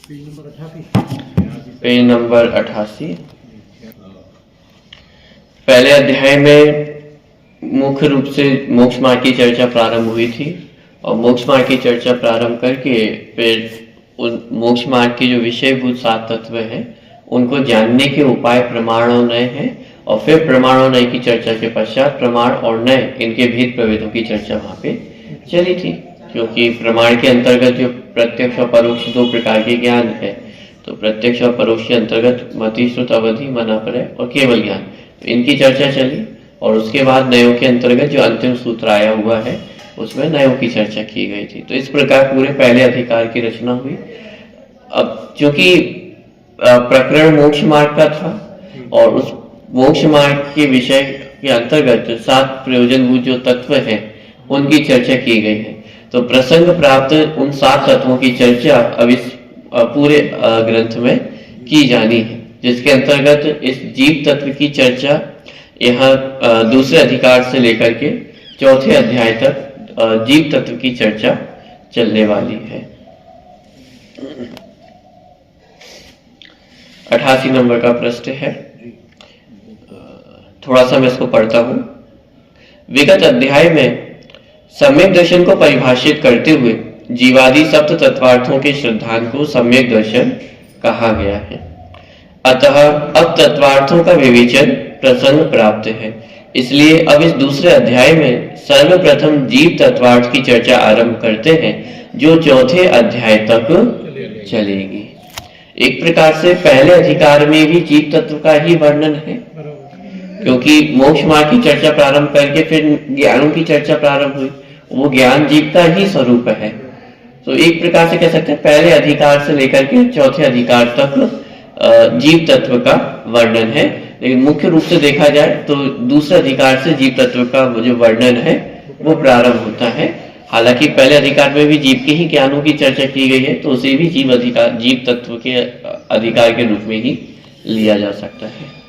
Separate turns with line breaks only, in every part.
Page number 88। पहले अध्याय में मुख्य रूप से मोक्ष मार्ग की चर्चा प्रारंभ हुई थी और मोक्ष मार्ग की चर्चा प्रारंभ करके फिर उन मोक्ष मार्ग के जो विषयभूत 7 तत्व हैं उनको जानने के उपाय प्रमाण और नय हैं और फिर प्रमाण और नय की चर्चा के पश्चात प्रमाण और नय इनके भेद प्रभेदों की चर्चा वहां पे चली थी। क्योंकि प्रमाण के अंतर्गत जो प्रत्यक्ष और परोक्ष 2 प्रकार के ज्ञान है, तो प्रत्यक्ष और परोक्ष के अंतर्गत मति, श्रुत, अवधि, मनापरय और केवल ज्ञान, तो इनकी चर्चा चली। और उसके बाद नयों के अंतर्गत जो अंतिम सूत्र आया हुआ है उसमें नयों की चर्चा की गई थी। तो इस प्रकार पूरे पहले अधिकार की रचना हुई। अब चूंकि प्रकरण मोक्ष मार्ग का था और उस मोक्ष मार्ग के विषय के अंतर्गत 7 प्रयोजनभूत जो तत्व हैं उनकी चर्चा की गई है, तो प्रसंग प्राप्त उन 7 तत्वों की चर्चा अब इस पूरे ग्रंथ में की जानी है, जिसके अंतर्गत इस जीव तत्व की चर्चा यहाँ दूसरे अधिकार से लेकर के चौथे अध्याय तक जीव तत्व की चर्चा चलने वाली है। 88 नंबर का प्रश्न है, थोड़ा सा मैं इसको पढ़ता हूं। विगत अध्याय में सम्यक दर्शन को परिभाषित करते हुए जीवादि सप्त तत्वार्थों के सिद्धांत को सम्यक दर्शन कहा गया है। अतः अब तत्वार्थों का विवेचन प्रसंग प्राप्त है, इसलिए अब इस दूसरे अध्याय में सर्वप्रथम जीव तत्वार्थ की चर्चा आरंभ करते हैं, जो चौथे अध्याय तक चलेगी। एक प्रकार से पहले अधिकार में भी जीव तत्व का ही वर्णन है, क्योंकि मोक्ष मार्ग की चर्चा प्रारंभ करके फिर ज्ञानों की चर्चा प्रारंभ हुई, वो ज्ञान जीव का ही स्वरूप है। तो एक प्रकार से कह सकते हैं पहले अधिकार से लेकर के चौथे अधिकार तक जीव तत्व का वर्णन है, लेकिन मुख्य रूप से देखा जाए तो दूसरे अधिकार से जीव तत्व का जो वर्णन है वो प्रारंभ होता है। हालांकि पहले अधिकार में भी जीव के ही ज्ञानों की चर्चा की गई है, तो उसे भी जीव तत्व के अधिकार के रूप में ही लिया जा सकता है।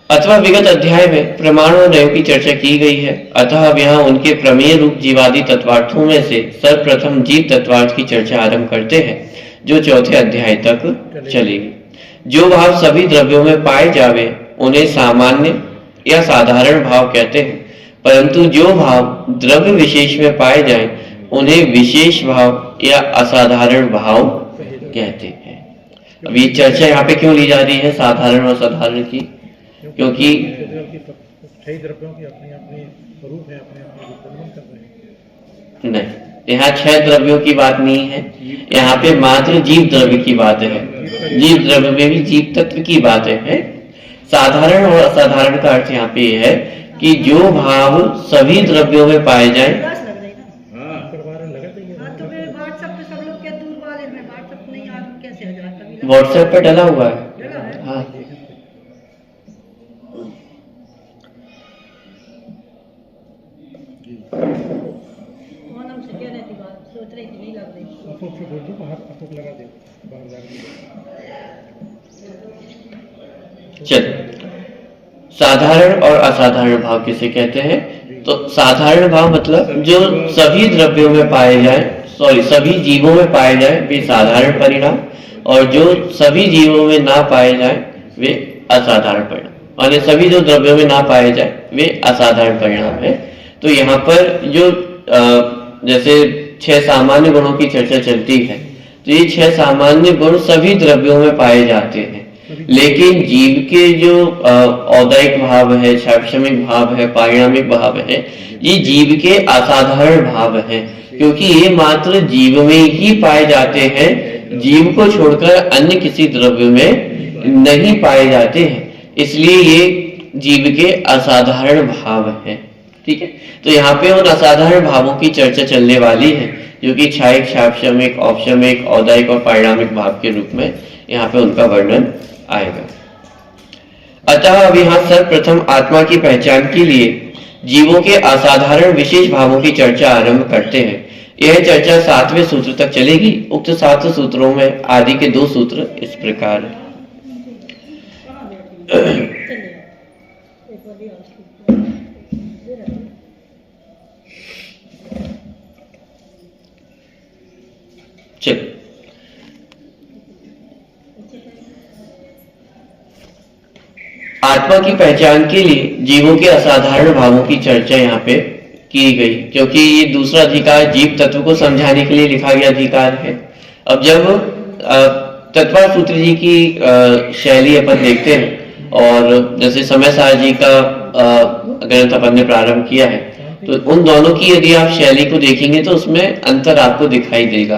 अथवा विगत अध्याय में प्रमाण और नयों की चर्चा की गई है, अतः अब यहाँ उनके प्रमेय रूप जीवादि तत्वार्थों में से सर्वप्रथम जीव तत्वार्थ की चर्चा आरंभ करते हैं, जो चौथे अध्याय तक चलेगी। जो भाव सभी द्रव्यों में पाए जावे उन्हें सामान्य या साधारण भाव कहते हैं, परंतु जो भाव द्रव्य विशेष में पाए जाएं उन्हें विशेष भाव या असाधारण भाव कहते हैं। अब ये चर्चा यहाँ पे क्यों ली जा रही है साधारण और असाधारण की? क्योंकि नहीं, यहाँ 6 द्रव्यों की बात नहीं है, यहाँ पे मात्र जीव द्रव्य की बात है। जीव द्रव्य में भी जीव तत्व की बात है। साधारण और असाधारण का अर्थ यहाँ पे है कि जो भाव सभी द्रव्यों में पाए जाए। व्हाट्सएप पे डला हुआ है। हाँ, चल, साधारण और असाधारण भाव किसे कहते हैं? तो साधारण भाव मतलब जो सभी द्रव्यों में पाए जाए, सभी जीवों में पाए जाए वे साधारण परिणाम, और जो सभी जीवों में ना पाए जाए वे असाधारण परिणाम। और सभी जो द्रव्यों में ना पाए जाए वे असाधारण परिणाम है। तो यहाँ पर जो जैसे 6 सामान्य गुणों की चर्चा चलती है, तो ये 6 सामान्य गुण सभी द्रव्यों में पाए जाते हैं, लेकिन जीव के जो औदैहिक भाव है, शैक्षणिक भाव है, पारिणामिक भाव है, ये जीव के असाधारण भाव है, क्योंकि ये मात्र जीव में ही पाए जाते हैं, जीव को छोड़कर अन्य किसी द्रव्य में नहीं पाए जाते हैं, इसलिए ये जीव के असाधारण भाव है। ठीक है, तो यहाँ पे उन असाधारण भावों की चर्चा चलने वाली है, जो कि क्षायिक, साक्षमिक, औपशमिक, औदैहिक और परिणामिक भाव के रूप में यहाँ पे उनका वर्णन आएगा। अतः अब यहाँ सर्वप्रथम आत्मा की पहचान के लिए जीवों के असाधारण विशेष भावों की चर्चा आरंभ करते हैं। यह चर्चा 7वें सूत्र तक चलेगी। उक्त 7 सूत्रों में आदि के 2 सूत्र इस प्रकार है। चलो, आत्मा की पहचान के लिए जीवों के असाधारण भावों की चर्चा यहाँ पे की गई, क्योंकि ये दूसरा अधिकार जीव तत्व को समझाने के लिए लिखा गया अधिकार है। अब जब तत्वार सूत्र जी की शैली अपन देखते हैं, और जैसे समय सार जी का ग्रंथ अपन ने प्रारंभ किया है, तो उन दोनों की यदि आप शैली को देखेंगे तो उसमें अंतर आपको दिखाई देगा।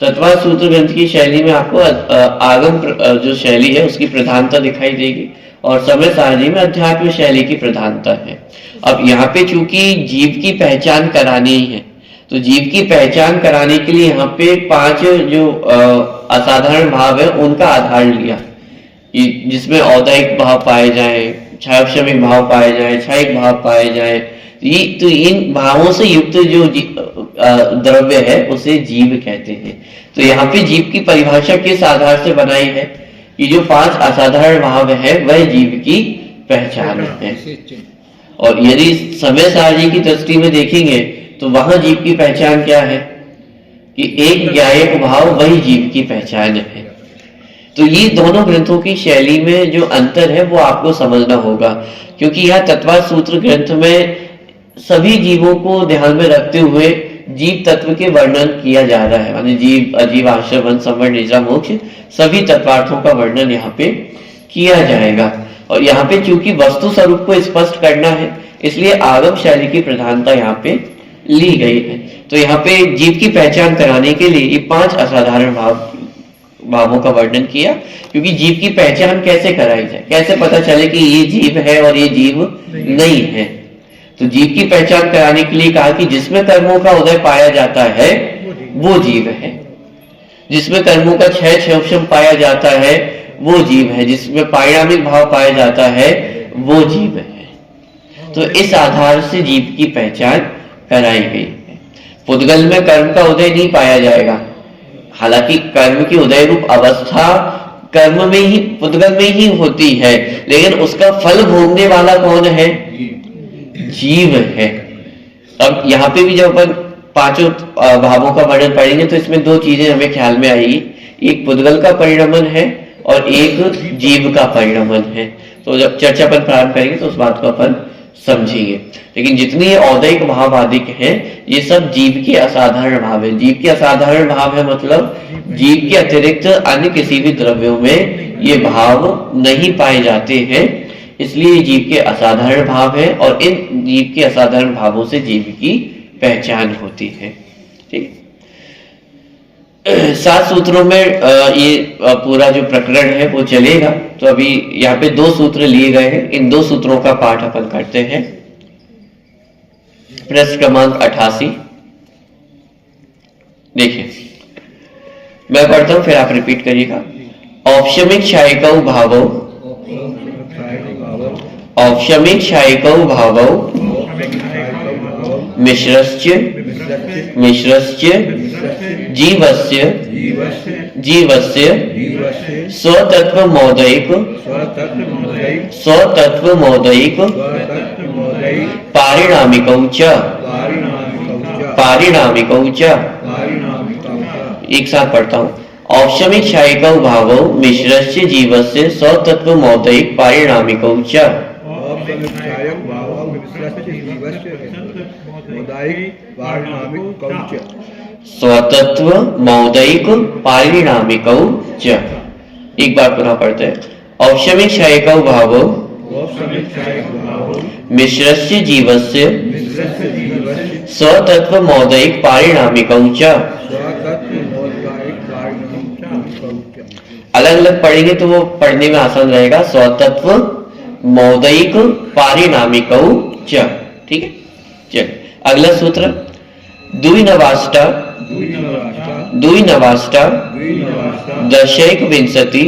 तत्वार सूत्र ग्रंथ की शैली में आपको आगम जो शैली है उसकी प्रधानता दिखाई देगी, और समय सारणी में अध्यात्म शैली की प्रधानता है। अब यहाँ पे चूंकि जीव की पहचान करानी है, तो जीव की पहचान कराने के लिए यहाँ पे 5 जो असाधारण भाव है उनका आधार लिया, जिसमें औदैहिक भाव पाए जाए, क्षायक्षमिक भाव पाए जाए, क्षायिक भाव पाए जाए। तो इन भावों से युक्त जो द्रव्य है उसे जीव कहते हैं। तो यहाँ पे जीव की परिभाषा किस आधार से बनाई है कि जो 5 असाधारण भाव है वह जीव की पहचान है। और यदि समय सारणी की दृष्टि में देखेंगे तो वहां जीव की पहचान क्या है कि एक ज्ञायक भाव वही जीव की पहचान है। तो ये दोनों ग्रंथों की शैली में जो अंतर है वो आपको समझना होगा, क्योंकि यह तत्वार सूत्र ग्रंथ में सभी जीवों को ध्यान में रखते हुए जीव तत्व के वर्णन किया जा रहा है, माने जीव, अजीव, आश्रय, वन, संवर, निद्रा, मोक्ष सभी तत्वार्थों का वर्णन यहाँ पे किया जाएगा। और यहाँ पे चूंकि वस्तु स्वरूप को स्पष्ट करना है, इसलिए आगम शैली की प्रधानता यहाँ पे ली गई है। तो यहाँ पे जीव की पहचान कराने के लिए ये 5 असाधारण भावों का वर्णन किया, क्योंकि जीव की पहचान कैसे कराई जाए, कैसे पता चले कि ये जीव है और ये जीव नहीं है। तो जीव की पहचान कराने के लिए कहा कि जिसमें कर्मों का उदय पाया जाता है वो जीव है, जिसमें कर्मों का क्षय क्षोभम पाया जाता है वो जीव है, जिसमें पारिणामिक भाव पाया जाता है वो जीव है। तो इस आधार से जीव की पहचान कराई गई है। पुद्गल में कर्म का उदय नहीं पाया जाएगा, हालांकि कर्म की उदय रूप अवस्था कर्म में ही, पुद्गल में ही होती है, लेकिन उसका फल भोगने वाला कौन है? जीव है। अब यहाँ पे भी जब अपन 5 भावों का वर्णन पढ़ेंगे तो इसमें 2 चीजें हमें ख्याल में आएगी, एक पुद्गल का परिणमन है और एक जीव का परिणमन है। तो जब चर्चा अपन प्रारंभ करेंगे तो उस बात को अपन समझेंगे। लेकिन जितनी ये औदैहिक भाव आदिक हैं ये सब जीव के असाधारण भाव है। जीव के असाधारण भाव है मतलब जीव के अतिरिक्त अन्य किसी भी द्रव्यों में ये भाव नहीं पाए जाते हैं, इसलिए जीव के असाधारण भाव है और इन जीव के असाधारण भावों से जीव की पहचान होती है। ठीक, 7 सूत्रों में ये पूरा जो प्रकरण है वो चलेगा। तो अभी यहाँ पे 2 सूत्र लिए गए हैं, इन 2 सूत्रों का पाठ अपन करते हैं। प्रश्न क्रमांक 88 देखिए, मैं पढ़ता हूं फिर आप रिपीट करिएगा। औपशमिक क्षायिकौ भावौ, औपशमिक क्षायिकौ भावौ मिश्रस्य जीवस्य स्वतत्व मौदयिक पारिणामिकौ च। एक साथ पढ़ता हूं। औपशमिक क्षायिकौ भावौ मिश्रस्य जीवस्य स्वतत्व मौदयिक पारिणामिकौ च। स्वतत्व मौदयिक पारिणामिकौ च। एक बार पुनः पढ़ते हैं। औपशमिक क्षायिकौ भावौ मिश्रस्य जीवस्य स्वतत्व मौदयिक पारिणामिकौ च। अलग अलग पढ़ेंगे तो वो पढ़ने में आसान रहेगा। स्वतत्व मौदयिक पारिणामिकौ च। ठीक है, चलिए अगला सूत्र। द्विनवाष्टा दशैक विंशति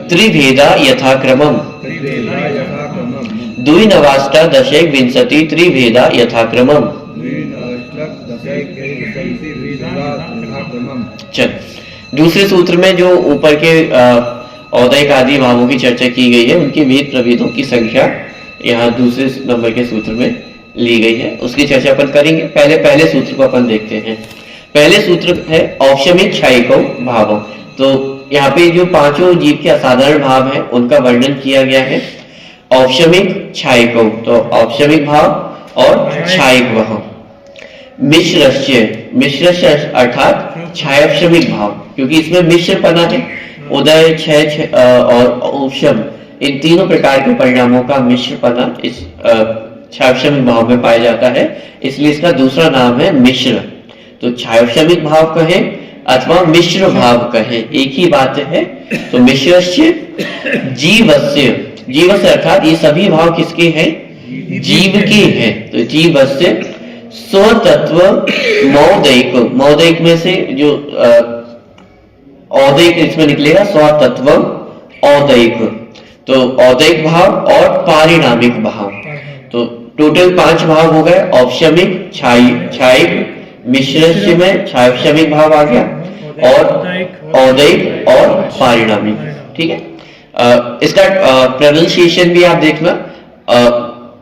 त्रिभेदा यथाक्रमम्। द्विनवाष्टा दशैक विंशति त्रिभेदा यथाक्रमम्। चल, दूसरे सूत्र में जो ऊपर के औदैहिक आदि भावों की चर्चा की गई है उनके भेद प्रभेदों की संख्या यहाँ दूसरे नंबर के सूत्र में ली गई है, उसकी चर्चा अपन करेंगे। पहले सूत्र को अपन देखते हैं। पहले सूत्र है औपशमिक क्षायिकौ भावौ। तो यहाँ पे जो पांचों जीव के असाधारण भाव है उनका वर्णन किया गया है। औपशमिक, छायिक, तो औपशमिक भाव और छायिक भाव। मिश्रस्य, मिश्रस्य अर्थात छायोपशमिक भाव, क्योंकि इसमें मिश्रपना है। उदय, क्षय और उपशम, इन तीनों प्रकार के परिणामों का मिश्रपना इस छायोपशमिक भाव में पाया जाता है, इसलिए इसका दूसरा नाम है मिश्र। तो छायोपशमिक भाव कहे अथवा मिश्र भाव कहे, एक ही बात है। तो मिश्रस्य जीवस्य, जीवस्य अर्थात ये सभी भाव किसके हैं? जीव के हैं। तो जीवस्य स्वतत्व मौदैक, मौदैक में से जो औदैक इसमें निकलेगा, स्वतत्व औदैक। तो औदैक भाव और पारिणामिक भाव, तो टोटल 5 भाव हो गए। औपशमिक, छायिक, मिश्रस्य में छायोपशमिक भाव आ गया, और औदैक और पारिणामिक। ठीक है, इसका प्रोनाउंसिएशन भी आप देखना।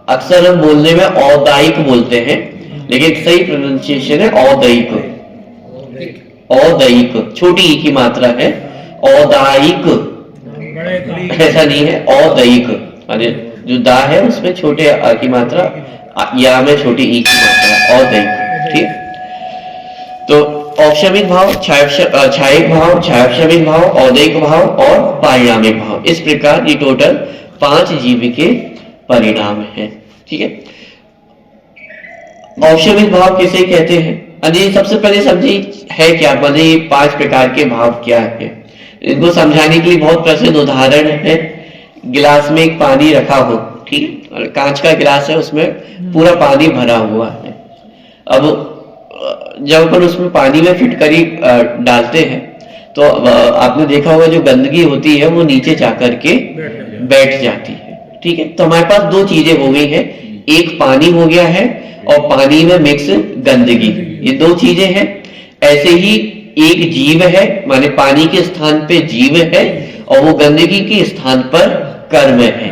अक्सर हम बोलने में औदायिक बोलते हैं, लेकिन सही प्रोनाउंसिएशन है औदैक। औदैक, छोटी ई की मात्रा है, औदायिक ऐसा नहीं है, औदैक। जो दा है उसमें छोटे आ की मात्रा, या में छोटी ई की मात्रा, औदैक। ठीक, तो औपशमिक भाव, छायिक भाव, छायोपशमिक भाव, औदैक भाव और पारिणामिक भाव, इस प्रकार ये टोटल 5 जीव के परिणाम हैं। ठीक है, औपशमिक भाव किसे कहते हैं? सबसे पहले समझिए है क्या, माने 5 प्रकार के भाव क्या है। इनको समझाने के लिए बहुत प्रसिद्ध उदाहरण है। गिलास में एक पानी रखा हो, ठीक है, और कांच का गिलास है, उसमें पूरा पानी भरा हुआ है। अब जब अपन उसमें पानी में फिटकरी डालते हैं तो आपने देखा होगा जो गंदगी होती है वो नीचे जाकर के बैठ जाती है। ठीक है, तो हमारे पास 2 चीजें हो गई हैं, एक पानी हो गया है और पानी में मिक्स गंदगी, ये 2 चीजें हैं। ऐसे ही एक जीव है, माने पानी के स्थान पे जीव है और वो गंदगी के स्थान पर कर्म है।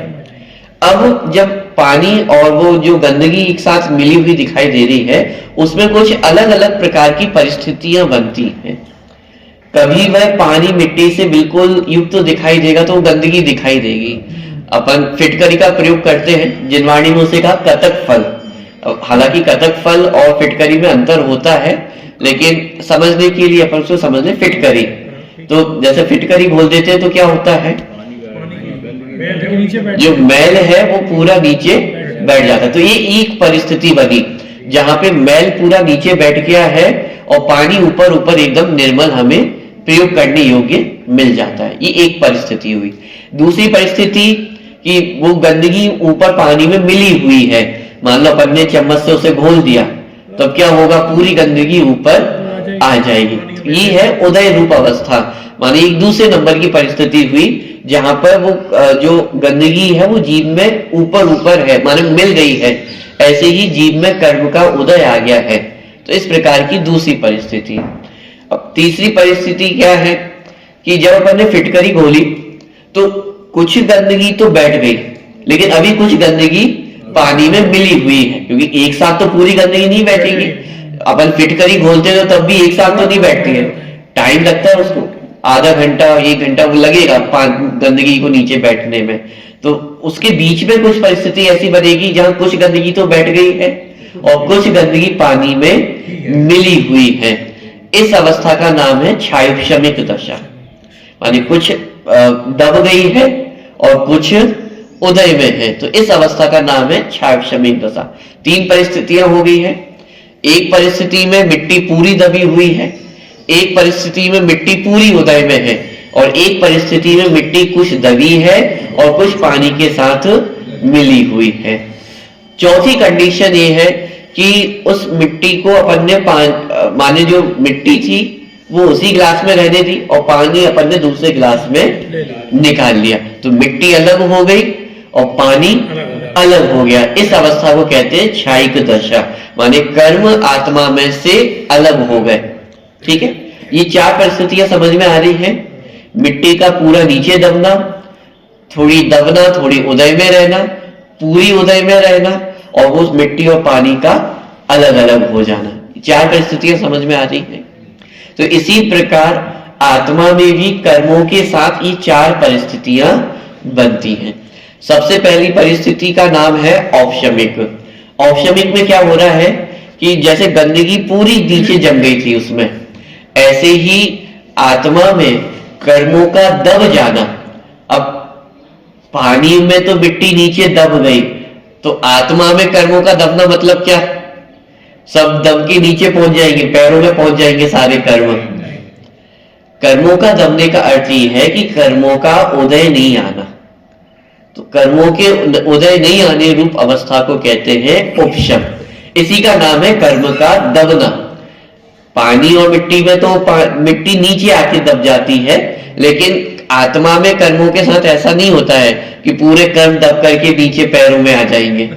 अब जब पानी और वो जो गंदगी एक साथ मिली हुई दिखाई दे रही है, उसमें कुछ अलग अलग प्रकार की परिस्थितियां बनती हैं। कभी वह पानी मिट्टी से बिल्कुल युक्त तो दिखाई देगा तो गंदगी दिखाई देगी। अपन फिटकरी का प्रयोग करते हैं, जिनवाणी में उसे कहा कतक फल। हालांकि कतक फल और फिटकरी में अंतर होता है, लेकिन समझने के लिए अपन उसको समझ लें फिटकरी। तो जैसे फिटकरी बोल देते हैं तो क्या होता है, जो मैल है वो पूरा नीचे बैठ जाता है। तो ये एक परिस्थिति बनी जहां पे मैल पूरा नीचे बैठ गया है और पानी ऊपर ऊपर एकदम निर्मल हमें प्रयोग करने योग्य मिल जाता है। ये एक परिस्थिति हुई। दूसरी परिस्थिति कि वो गंदगी ऊपर पानी में मिली हुई है, मान लो अपन ने चम्मच से उसे घोल दिया, तो क्या होगा, पूरी गंदगी ऊपर आ जाएगी। ये है उदय रूप अवस्था, माने एक दूसरे नंबर की परिस्थिति हुई जहां पर वो जो गंदगी है वो जीव में ऊपर ऊपर है, माने मिल गई है। ऐसे ही जीव में कर्म का उदय आ गया है। तो इस प्रकार की दूसरी परिस्थिति। अब तीसरी परिस्थिति क्या है कि जब अपन ने फिटकरी घोली तो कुछ गंदगी तो बैठ गई, लेकिन अभी कुछ गंदगी पानी में मिली हुई है, क्योंकि एक साथ तो पूरी गंदगी नहीं बैठेगी। अपन फिटकरी घोलते तो तब भी एक साथ तो नहीं बैठती है, टाइम लगता है उसको, आधा घंटा 1 घंटा वो लगेगा गंदगी को नीचे बैठने में। तो उसके बीच में कुछ परिस्थिति ऐसी बनेगी जहां कुछ गंदगी तो बैठ गई है और कुछ गंदगी पानी में मिली हुई है। इस अवस्था का नाम है छायोपशमिक दशा, माने कुछ दब गई है और कुछ उदय में है। तो इस अवस्था का नाम है छायोपशमिक दशा। 3 परिस्थितियां हो गई है। एक परिस्थिति में मिट्टी पूरी दबी हुई है, एक परिस्थिति में मिट्टी पूरी उदय में है, और एक परिस्थिति में मिट्टी कुछ दबी है और कुछ पानी के साथ मिली हुई है। चौथी कंडीशन ये है कि उस मिट्टी को अपन ने माने जो मिट्टी थी वो उसी गिलास में रहने दी और पानी अपन ने दूसरे गिलास में निकाल लिया, तो मिट्टी अलग हो गई और पानी अलग हो गया। इस अवस्था को कहते हैं क्षायिक दशा, माने कर्म आत्मा में से अलग हो गए। ठीक है, ये 4 परिस्थितियां समझ में आ रही हैं। मिट्टी का पूरा नीचे दबना, थोड़ी दबना, थोड़ी उदय में रहना, पूरी उदय में रहना, और उस मिट्टी और पानी का अलग अलग हो जाना। 4 परिस्थितियां समझ में आ रही हैं। तो इसी प्रकार आत्मा में भी कर्मों के साथ ये 4 परिस्थितियां बनती हैं। सबसे पहली परिस्थिति का नाम है औपशमिक। औपशमिक में क्या हो रहा है कि जैसे गंदगी पूरी नीचे जम गई थी उसमें, ऐसे ही आत्मा में कर्मों का दब जाना। अब पानी में तो मिट्टी नीचे दब गई, तो आत्मा में कर्मों का दबना मतलब क्या? सब दब के नीचे पहुंच जाएंगे, पैरों में पहुंच जाएंगे सारे कर्म। कर्मों का दबने का अर्थ ये है कि कर्मों का उदय नहीं आना। तो कर्मों के उदय नहीं आने रूप अवस्था को कहते हैं उपशम। इसी का नाम है कर्म का दबना। पानी और मिट्टी में तो मिट्टी नीचे आके दब जाती है, लेकिन आत्मा में कर्मों के साथ ऐसा नहीं होता है कि पूरे कर्म दब करके नीचे पैरों में आ जाएंगे।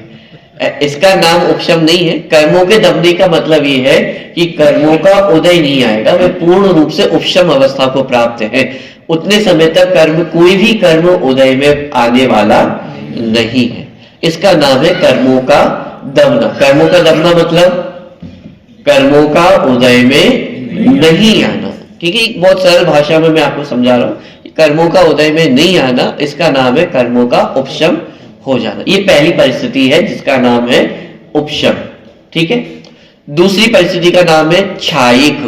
इसका नाम उपशम नहीं है। कर्मों के दबने का मतलब ये है कि कर्मों का उदय नहीं आएगा, वे पूर्ण रूप से उपशम अवस्था को प्राप्त है। उतने समय तक कोई भी कर्म उदय में आने वाला नहीं है। इसका नाम है कर्मों का दबना। कर्मों का दबना मतलब कर्मों का उदय में नहीं आना। ठीक है, बहुत सरल भाषा में मैं आपको समझा रहा हूं। कर्मों का उदय में नहीं आना, इसका नाम है कर्मों का उपशम हो जाना। ये पहली परिस्थिति है जिसका नाम है उपशम। ठीक है, दूसरी परिस्थिति का नाम है क्षायिक।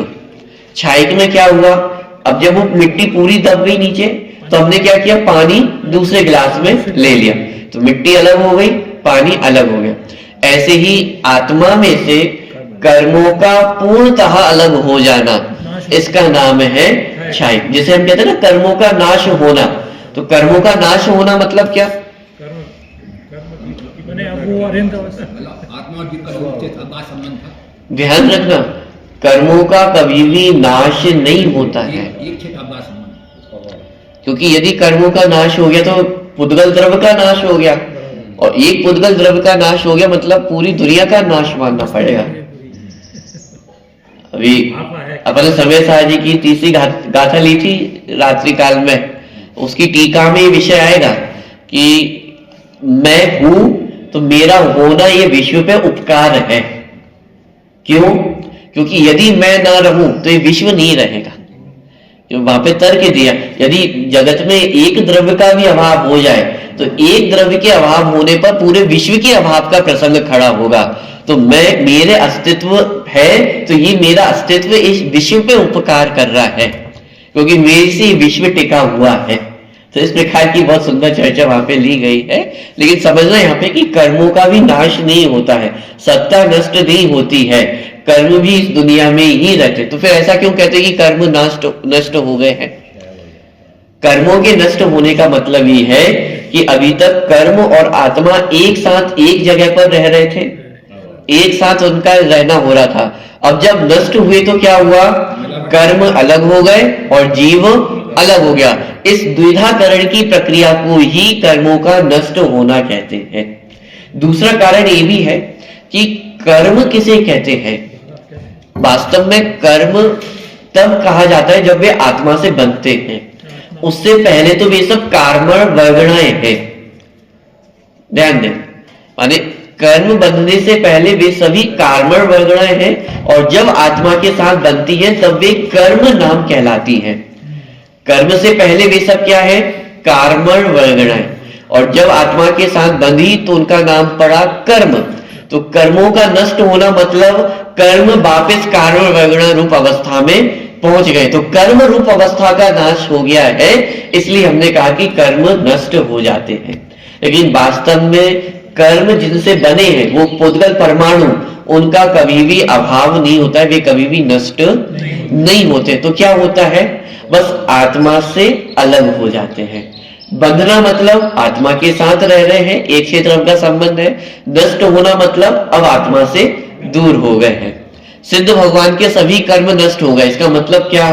क्षायिक में क्या हुआ? अब जब वो मिट्टी पूरी दब गई नीचे, तो हमने क्या किया? पानी दूसरे गिलास में ले लिया, तो मिट्टी अलग हो गई, पानी अलग हो गया। ऐसे ही आत्मा में से कर्मों का पूर्णतः अलग हो जाना, इसका नाम है क्षायिक। जैसे हम कहते हैं ना कर्मों का नाश होना, तो कर्मों का नाश होना मतलब क्या? ध्यान रखना, कर्मों का कभी भी नाश नहीं होता है। क्योंकि यदि कर्मों का नाश हो गया तो पुद्गल द्रव्य का नाश हो गया, और एक पुद्गल द्रव्य का नाश हो गया मतलब पूरी दुनिया का नाश मानना पड़ेगा। अभी अपने समय साहब जी की तीसरी गाथा ली थी रात्रि काल में, उसकी टीका में ये विषय आएगा कि मैं हूं तो मेरा होना ये विश्व पे उपकार है। क्यों? क्योंकि यदि मैं ना रहूं तो ये विश्व नहीं रहेगा। वहां पे तर्क दिया, यदि जगत में एक द्रव्य का भी अभाव हो जाए तो एक द्रव्य के अभाव होने पर पूरे विश्व के अभाव का प्रसंग खड़ा होगा। तो मैं, मेरे अस्तित्व है तो ये मेरा अस्तित्व इस विश्व पे उपकार कर रहा है, क्योंकि मेरे से विश्व टिका हुआ है। तो इस प्रकार की बहुत सुंदर चर्चा वहां पे ली गई है। लेकिन समझना यहाँ पे कि कर्मों का भी नाश नहीं होता है, सत्ता नष्ट नहीं होती है, कर्म भी इस दुनिया में ही रहते। तो फिर ऐसा क्यों कहते हैं कि कर्म नष्ट हो गए हैं? कर्मों के नष्ट होने का मतलब ये है कि अभी तक कर्म और आत्मा एक साथ एक जगह पर रह रहे थे, एक साथ उनका रहना हो रहा था। अब जब नष्ट हुए तो क्या हुआ? कर्म अलग हो गए और जीव अलग हो गया। इस द्विधाकरण की प्रक्रिया को ही कर्मों का नष्ट होना कहते हैं। दूसरा कारण ये भी है कि कर्म किसे कहते हैं? वास्तव में कर्म तब कहा जाता है जब वे आत्मा से बनते हैं। उससे पहले तो वे सब कार्मण वर्गणाएं हैं। ध्यान दें, माने कर्म बनने से पहले वे सभी कार्मण वर्गणाएं हैं, और जब आत्मा के साथ बनती है तब वे कर्म नाम कहलाती हैं। कर्म से पहले वे सब क्या है? कार्मण वर्गणाएं, और जब आत्मा के साथ बंधी तो उनका नाम पड़ा कर्म। तो कर्मों का नष्ट होना मतलब कर्म वापस कार्मण वर्गणा रूप अवस्था में पहुंच गए। तो कर्म रूप अवस्था का नाश हो गया है, इसलिए हमने कहा कि कर्म नष्ट हो जाते हैं। लेकिन वास्तव में कर्म जिनसे बने हैं वो पुद्गल परमाणु, उनका कभी भी अभाव नहीं होता है, वे कभी भी नष्ट नहीं होते। तो क्या होता है? बस आत्मा से अलग हो जाते हैं। बंधना मतलब आत्मा के साथ रह रहे हैं, एक क्षेत्र का संबंध है। नष्ट होना मतलब अब आत्मा से दूर हो गए हैं। सिद्ध भगवान के सभी कर्म नष्ट हो गए। इसका मतलब क्या?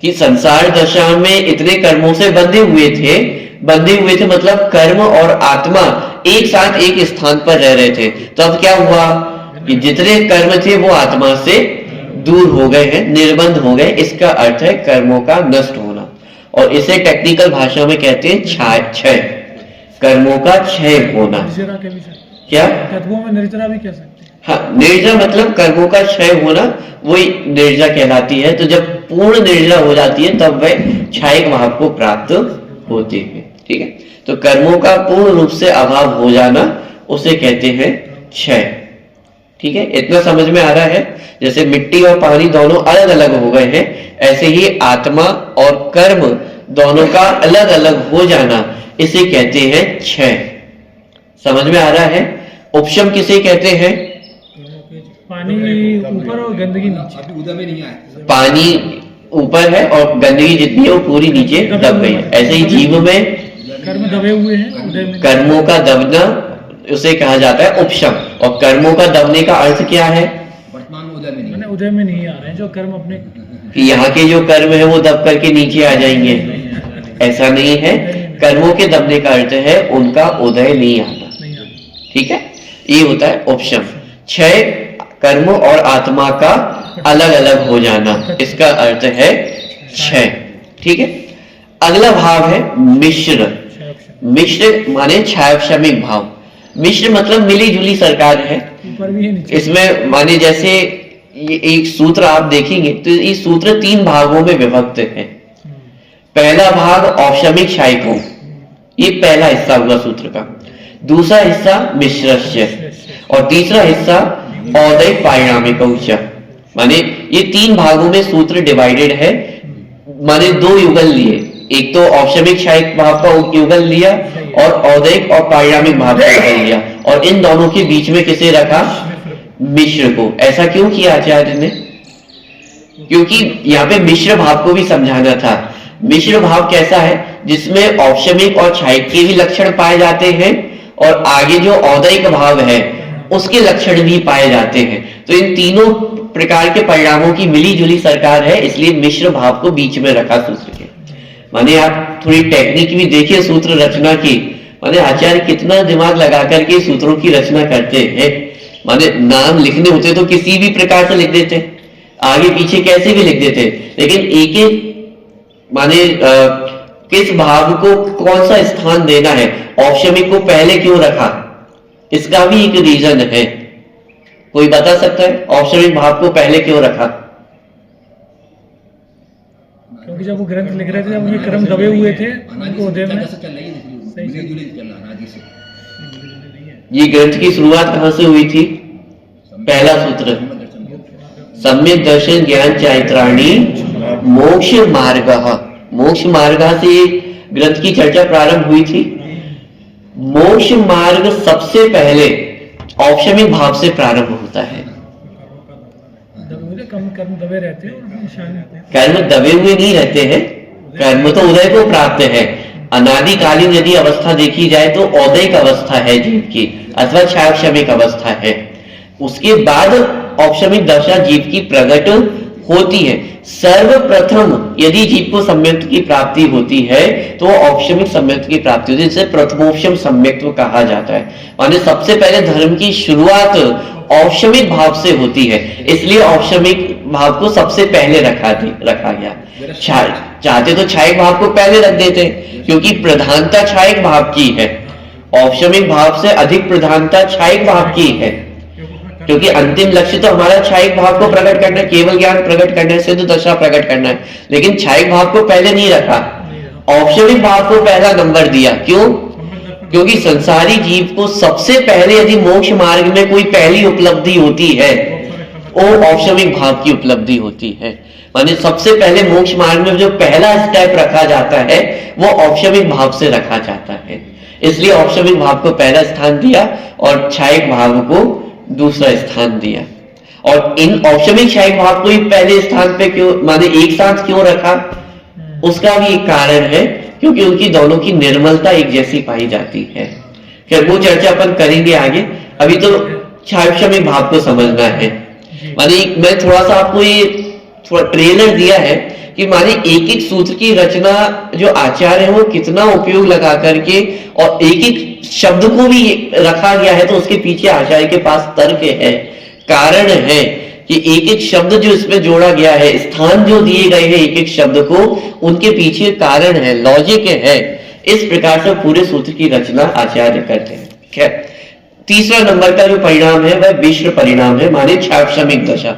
कि संसार दशा में इतने कर्मों से बंधे हुए थे मतलब कर्म और आत्मा एक साथ एक स्थान पर रह रहे थे। तो अब क्या हुआ कि जितने कर्म थे वो आत्मा से दूर हो गए हैं, निर्बंध हो गए। इसका अर्थ है कर्मों का नष्ट होना, और इसे टेक्निकल भाषा में कहते हैं क्षय, कर्मों का क्षय होना।
निर्जरा के विषय
क्या
तत्वों में निर्जरा भी कह सकते हैं।
हाँ, निर्जा मतलब कर्मों का क्षय होना, वही निर्जा कहलाती है। तो जब पूर्ण निर्जा हो जाती है तब वह क्षयिक भाव को प्राप्त होती है। ठीक है, तो कर्मों का पूर्ण रूप से अभाव हो जाना उसे कहते हैं क्षय। ठीक है, इतना समझ में आ रहा है? जैसे मिट्टी और पानी दोनों अलग अलग हो गए हैं, ऐसे ही आत्मा और कर्म दोनों का अलग अलग हो जाना इसे कहते हैं क्षय। समझ में आ रहा है? उपशम किसे कहते हैं?
पानी ऊपर और गंदगी नीचे। अभी उधर में नहीं आया।
पानी ऊपर है और गंदगी जितनी है वो पूरी नीचे दब गई है। ऐसे ही जीव में
कर्म दबे हुए हैं, उदय में
कर्मों का दबना उसे कहा जाता है उपशम। और कर्मों का दबने का अर्थ क्या है?
वर्तमान उदय में नहीं, उदय में नहीं आ रहे हैं जो कर्म अपने,
कि यहाँ के जो कर्म है वो दब करके नीचे आ जाएंगे, ऐसा नहीं है। कर्मों के दबने का अर्थ है उनका उदय नहीं आना। ठीक है, ये होता है उपशम। क्षय कर्म और आत्मा का अलग अलग हो जाना, इसका अर्थ है क्षय। ठीक है, अगला भाव है मिश्र। मिश्र माने छायाक्षमिक भाव। मिश्र मतलब मिली जुली सरकार है।
ऊपर भी है नीचे।
इसमें माने जैसे ये एक सूत्र आप देखेंगे तो ये सूत्र 3 भागों में विभक्त है। पहला भाग औपशमिक क्षयिकों, ये पहला हिस्सा हुआ सूत्र का। दूसरा हिस्सा मिश्रस्य और तीसरा हिस्सा औदैक पारिणामिक। माने ये 3 भागों में सूत्र डिवाइडेड है। माने 2 युगल लिए, एक तो औपशमिक क्षयिक भाव का युगल लिया और औदैक और पारिणामिक भाव का युगल लिया, और इन दोनों के बीच में किसे रखा? मिश्र को। ऐसा क्यों किया आचार्य ने? क्योंकि यहाँ पे मिश्र भाव को भी समझाना था। मिश्र भाव कैसा है? जिसमें औपशमिक और क्षयिक के भी लक्षण पाए जाते हैं और आगे जो औदैक भाव है उसके लक्षण भी पाए जाते हैं। तो इन तीनों प्रकार के परिणामों की मिली जुली सरकार है, इसलिए मिश्र भाव को बीच में रखा सूत्र के। माने आप थोड़ी टेक्निक भी देखिए सूत्र रचना की। माने आचार्य कितना दिमाग लगा करके सूत्रों की रचना करते हैं। माने नाम लिखने होते तो किसी भी प्रकार से लिख देते, आगे पीछे कैसे भी लिख देते, लेकिन एक एक माने किस भाव को कौन सा स्थान देना है, औपशमिक को पहले क्यों रखा, इसका भी एक रीजन है। कोई बता सकता है औपशमिक भाव को पहले क्यों रखा?
क्योंकि जब वो ग्रंथ लिख रहे थे, जब ये कर्म दबे हुए थे, उनको उदय में
ये ग्रंथ की शुरुआत कहां से हुई थी? पहला सूत्र सम्यक दर्शन ज्ञान चारित्राणी मोक्ष मार्ग। मोक्ष मार्ग से ग्रंथ की चर्चा प्रारंभ हुई थी। मोक्ष मार्ग सबसे पहले औपशमिक भाव से प्रारंभ होता है।
कर्म दबे रहते हैं,
कर्म दबे हुए नहीं रहते हैं, कर्म तो उदय को प्राप्त है। अनादिकालीन यदि अवस्था देखी जाए तो औदैक अवस्था है जीव की, अथवा छायाक्षमिक अवस्था है। उसके बाद औपशमिक दशा जीव की प्रकट होती है। सर्वप्रथम यदि जीव को सम्यक्त्व की प्राप्ति होती है तो औपशमिक सम्यक्त्व की प्राप्ति होती है, जिसे प्रथमोपशम सम्यक्त्व कहा जाता है। माने सबसे पहले धर्म की शुरुआत औपशमिक भाव से होती है, इसलिए औपशमिक भाव को सबसे पहले रखा गया। चाहते तो क्षयिक भाव को पहले रख देते, क्योंकि प्रधानता क्षयिक भाव की है। औपशमिक भाव से अधिक प्रधानता क्षयिक भाव की है, क्योंकि अंतिम लक्ष्य तो हमारा क्षयिक भाव को प्रकट करना है, केवल ज्ञान प्रकट करना है, सिद्ध दशा प्रकट करना है। लेकिन क्षयिक भाव को पहले नहीं रखा, औपशमिक भाव को पहला नंबर दिया। क्यों? क्योंकि संसारी जीव को सबसे पहले यदि मोक्ष मार्ग में कोई पहली उपलब्धि होती है वो औपशमिक भाव की उपलब्धि होती है। माने सबसे पहले मोक्ष मार्ग में जो पहला स्टेप रखा जाता है वो औपशमिक भाव से रखा जाता है, इसलिए औपशमिक भाव को पहला स्थान दिया और क्षयिक भाव को दूसरा स्थान दिया। और इन औपशमिक क्षयिक भाव को ही पहले स्थान पे क्यों, माने एक साथ क्यों रखा, उसका भी एक कारण है, क्योंकि उनकी दोनों की निर्मलता एक जैसी पाई जाती है। फिर वो चर्चा अपन करेंगे आगे, अभी तो क्षयिक भाव को समझना है। माने मैं थोड़ा सा आपको ये थोड़ा ट्रेलर दिया है कि माने एक एक सूत्र की रचना जो आचार्य है वो कितना उपयोग लगा करके और एक एक शब्द को भी रखा गया है, तो उसके पीछे आचार्य के पास तर्क है, कारण है कि एक एक शब्द जो इसमें जोड़ा गया है, स्थान जो दिए गए हैं एक एक शब्द को, उनके पीछे कारण है, लॉजिक है। इस प्रकार से पूरे सूत्र की रचना आचार्य करते हैं। खैर तीसरा नंबर का जो परिणाम है वह मिश्र परिणाम है, माने क्षारक्षमिक दशा।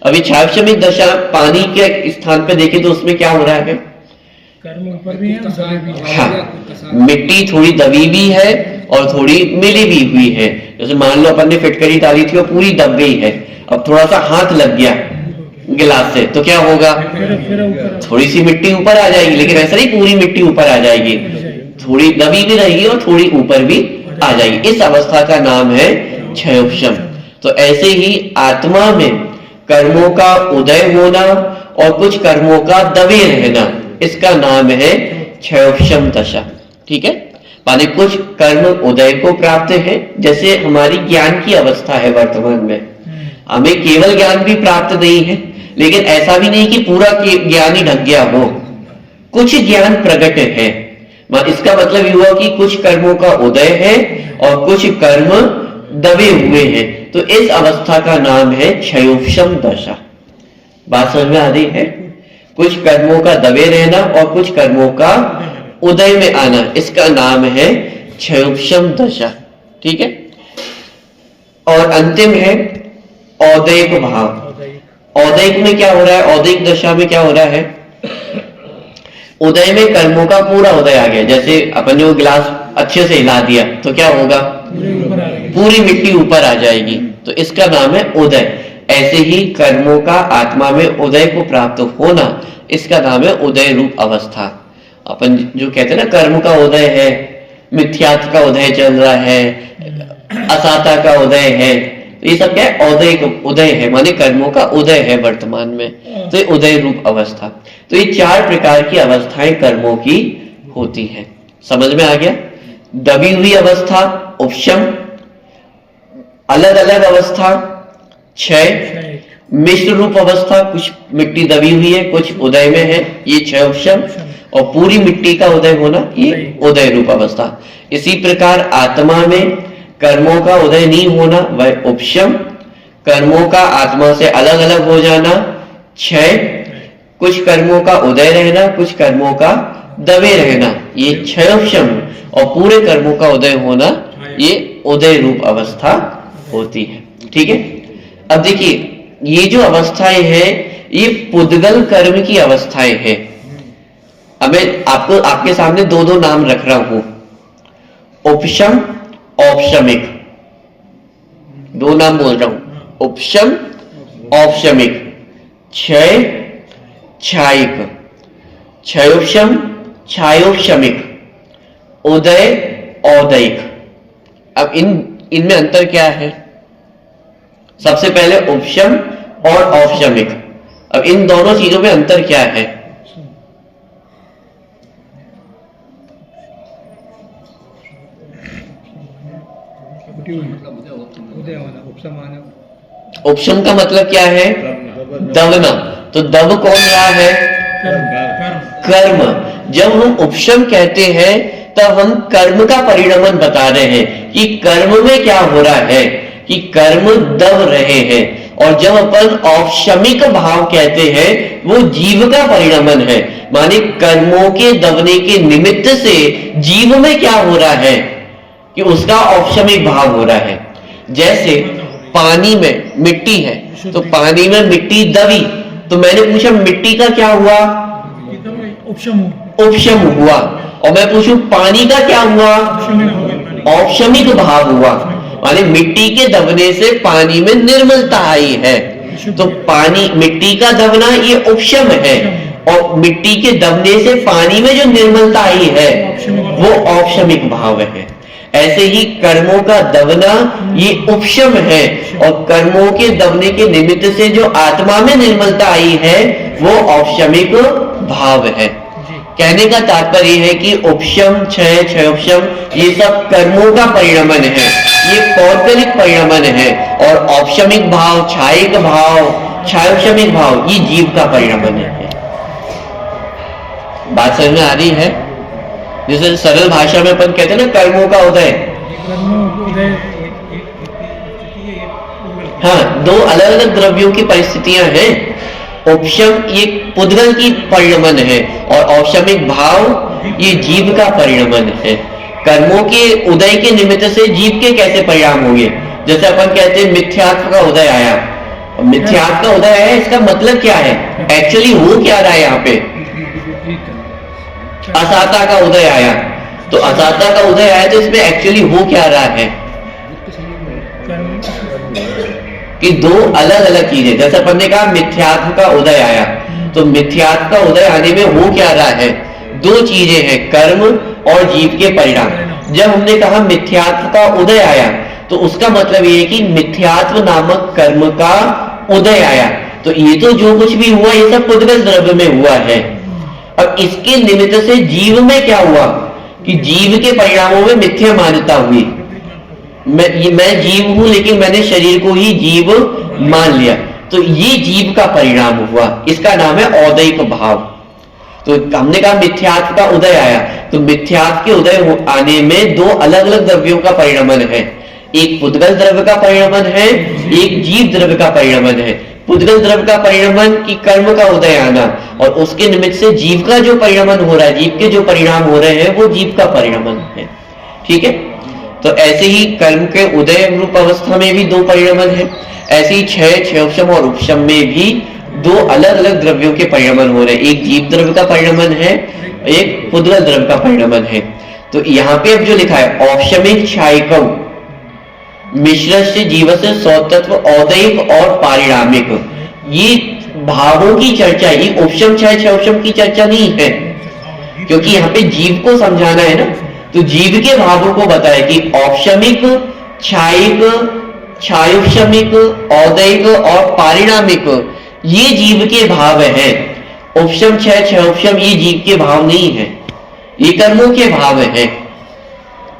अभी क्षारक्षमिक दशा पानी के स्थान पे देखें तो उसमें क्या हो रहा है?
कर्म ऊपर भी है, दबे भी है।
हाँ, मिट्टी थोड़ी दबी भी है और थोड़ी मिली भी हुई है। जैसे मान लो अपन ने फिटकरी डाली थी और पूरी दब गई है, अब थोड़ा सा हाथ लग गया गिलास से तो क्या होगा? थोड़ी सी मिट्टी ऊपर आ जाएगी, लेकिन ऐसा नहीं पूरी मिट्टी ऊपर आ जाएगी, थोड़ी दबी भी रहेगी और थोड़ी ऊपर भी आ जाएगी। इस अवस्था का नाम है क्षयोपशम। तो ऐसे ही आत्मा में कर्मों का उदय होना और कुछ कर्मों का दबे रहना, इसका नाम है क्षयोपशम दशा। ठीक है, माने कुछ कर्म उदय को प्राप्त है, जैसे हमारी ज्ञान की अवस्था है वर्तमान में। हमें केवल ज्ञान भी प्राप्त नहीं है, लेकिन ऐसा भी नहीं कि पूरा ज्ञान ही ढक गया हो, कुछ ज्ञान प्रकट है। इसका मतलब ये हुआ कि कुछ कर्मों का उदय है और कुछ कर्म दबे हुए हैं, तो इस अवस्था का नाम है क्षयोपशम दशा। बात समझ में आ रही है? कुछ कर्मों का दबे रहना और कुछ कर्मों का उदय में आना, इसका नाम है क्षयोपशम दशा। ठीक है, और अंतिम है औदैक भाव। औदैक में क्या हो रहा है? औदैक दशा में क्या हो रहा है? उदय में कर्मों का पूरा उदय आ गया। जैसे अपन जो गिलास अच्छे से हिला दिया तो क्या होगा? पूरी मिट्टी ऊपर आ जाएगी, तो इसका नाम है उदय। ऐसे ही कर्मों का आत्मा में उदय को प्राप्त होना, इसका नाम है उदय रूप अवस्था। अपन जो कहते हैं ना कर्म का उदय है, मिथ्यात्व का उदय चल रहा है, असाता का उदय है, तो ये सब क्या है? उदय है, माने कर्मों का उदय है वर्तमान में, तो ये उदय रूप अवस्था। तो ये 4 प्रकार की अवस्थाएं कर्मों की होती है। समझ में आ गया? दबी हुई अवस्था उपशम, अलग अलग अवस्था क्षय, मिश्र रूप अवस्था, कुछ मिट्टी दबी हुई है कुछ उदय में है, ये क्षय उपशम, और पूरी मिट्टी का उदय होना ये उदय रूप अवस्था। इसी प्रकार आत्मा में कर्मों का उदय नहीं होना वह उपशम, कर्मों का आत्मा से अलग अलग हो जाना क्षय, कुछ कर्मों का उदय रहना कुछ कर्मों का दबे रहना ये क्षयोपशम, और पूरे कर्मों का उदय होना ये उदय रूप अवस्था होती है। ठीक है, अब देखिए ये जो अवस्थाएं हैं ये पुद्गल कर्म की अवस्थाएं हैं। अब मैं आपको आपके सामने दो नाम रख रहा हूं, उपशम औपशमिक, 2 नाम बोल रहा हूं, उपशम औपशमिक, क्षय क्षायिक, क्षयोपशम क्षायोपशमिक, उदय औदैक। अब इनमें अंतर क्या है? सबसे पहले उपशम और औपशमिक, अब इन दोनों चीजों में अंतर क्या है? उपशम का मतलब क्या है? दबना। तो दब कौन रहा है? कर्म। जब हम उपशम कहते हैं तब हम कर्म का परिणमन बता रहे हैं कि कर्म में क्या हो रहा है कि कर्म दब रहे हैं, और जब अपन औपशमिक भाव कहते हैं वो जीव का परिणमन है, माने कर्मों के दबने के निमित्त से जीव में क्या हो रहा है कि उसका औपशमिक भाव हो रहा है। जैसे पानी में मिट्टी है तो पानी में मिट्टी दबी, तो मैंने पूछा मिट्टी का क्या हुआ? उपशम हुआ। और मैं पूछूं पानी का क्या हुआ? औपशमिक भाव हुआ, माने मिट्टी के दबने से पानी में निर्मलता आई है। तो पानी मिट्टी का दबना ये उपशम है, और मिट्टी के दबने से पानी में जो निर्मलता आई है वो औपशमिक भाव है। ऐसे ही कर्मों का दबना ये उपशम है, और कर्मों के दबने के निमित्त से जो आत्मा में निर्मलता आई है वो औपशमिक भाव है। कहने का तात्पर्य है कि उपशम क्षय क्षयोपशम ये सब कर्मों का परिणमन है, ये पौद्गलिक परिणमन है, और औपशमिक भाव क्षायिक भाव क्षयोपशमिक भाव ये जीव का परिणमन है। बात समझ में आ रही है? जैसे सरल भाषा में अपन कहते हैं ना कर्मों का उदय, हाँ, 2 अलग अलग द्रव्यों की परिस्थितियां हैं। उपशम ये पुद्गल की परिणमन है और औपशमिक भाव ये जीव का परिणमन है। कर्मों के उदय के निमित्त से जीव के कैसे परिणाम होंगे। जैसे अपन कहते हैं मिथ्यात्व का उदय आया, मिथ्यात्व का उदय आया, इसका मतलब क्या है, एक्चुअली हो क्या रहा है यहाँ पे। असाता का उदय आया, तो असाता का उदय आया तो इसमें एक्चुअली हो क्या रहा है कि दो अलग अलग चीजें। जैसे अपन ने कहा मिथ्यात्व का उदय आया, तो मिथ्यात्व का उदय आने में हो क्या रहा है, दो चीजें हैं, कर्म और जीव के परिणाम। जब हमने कहा मिथ्यात्व का उदय आया तो उसका मतलब ये है कि मिथ्यात्व नामक कर्म का उदय आया। तो ये तो जो कुछ भी हुआ ये सब पुद्गल द्रव्य में हुआ है। अब इसके निमित्त से जीव में क्या हुआ कि जीव के परिणामों में मिथ्या मान्यता हुई। मैं जीव हूं लेकिन मैंने शरीर को ही जीव मान लिया, तो ये जीव का परिणाम हुआ, इसका नाम है औदैक भाव। तो हमने कहा मिथ्यात्व का उदय आया, तो मिथ्यात्व के उदय आने में दो अलग अलग द्रव्यों का परिणमन है, एक पुद्गल द्रव्य का परिणमन है, एक जीव द्रव्य का परिणमन है। पुद्गल द्रव्य का परिणमन की कर्म का उदय आना, और उसके निमित्त से जीव का जो परिणमन हो रहा है, जीव के जो परिणाम हो रहे हैं वो जीव का परिणमन है। ठीक है, तो ऐसे ही कर्म के उदय रूप अवस्था में भी दो परिणमन है, ऐसे ही क्षय और उपशम में भी दो अलग अलग द्रव्यों के परिणमन हो रहे हैं, एक जीव द्रव्य का परिणमन है, एक पुद्गल द्रव्य का परिणमन है। तो यहाँ पे अब जो लिखा है औपशमिक क्षायिकम मिश्र से जीव से सौतत्व औदैक और पारिणामिक, ये भावों की चर्चा, ये उपशम क्षय उपशम की चर्चा नहीं है, क्योंकि यहाँ पे जीव को समझाना है ना। तो जीव के भावों को बताया कि औपशमिक क्षायिक क्षायुपशमिक औदैक और पारिणामिक ये जीव के भाव है। उपशम क्षय उपशम ये जीव के भाव नहीं है, ये कर्मों के भाव है।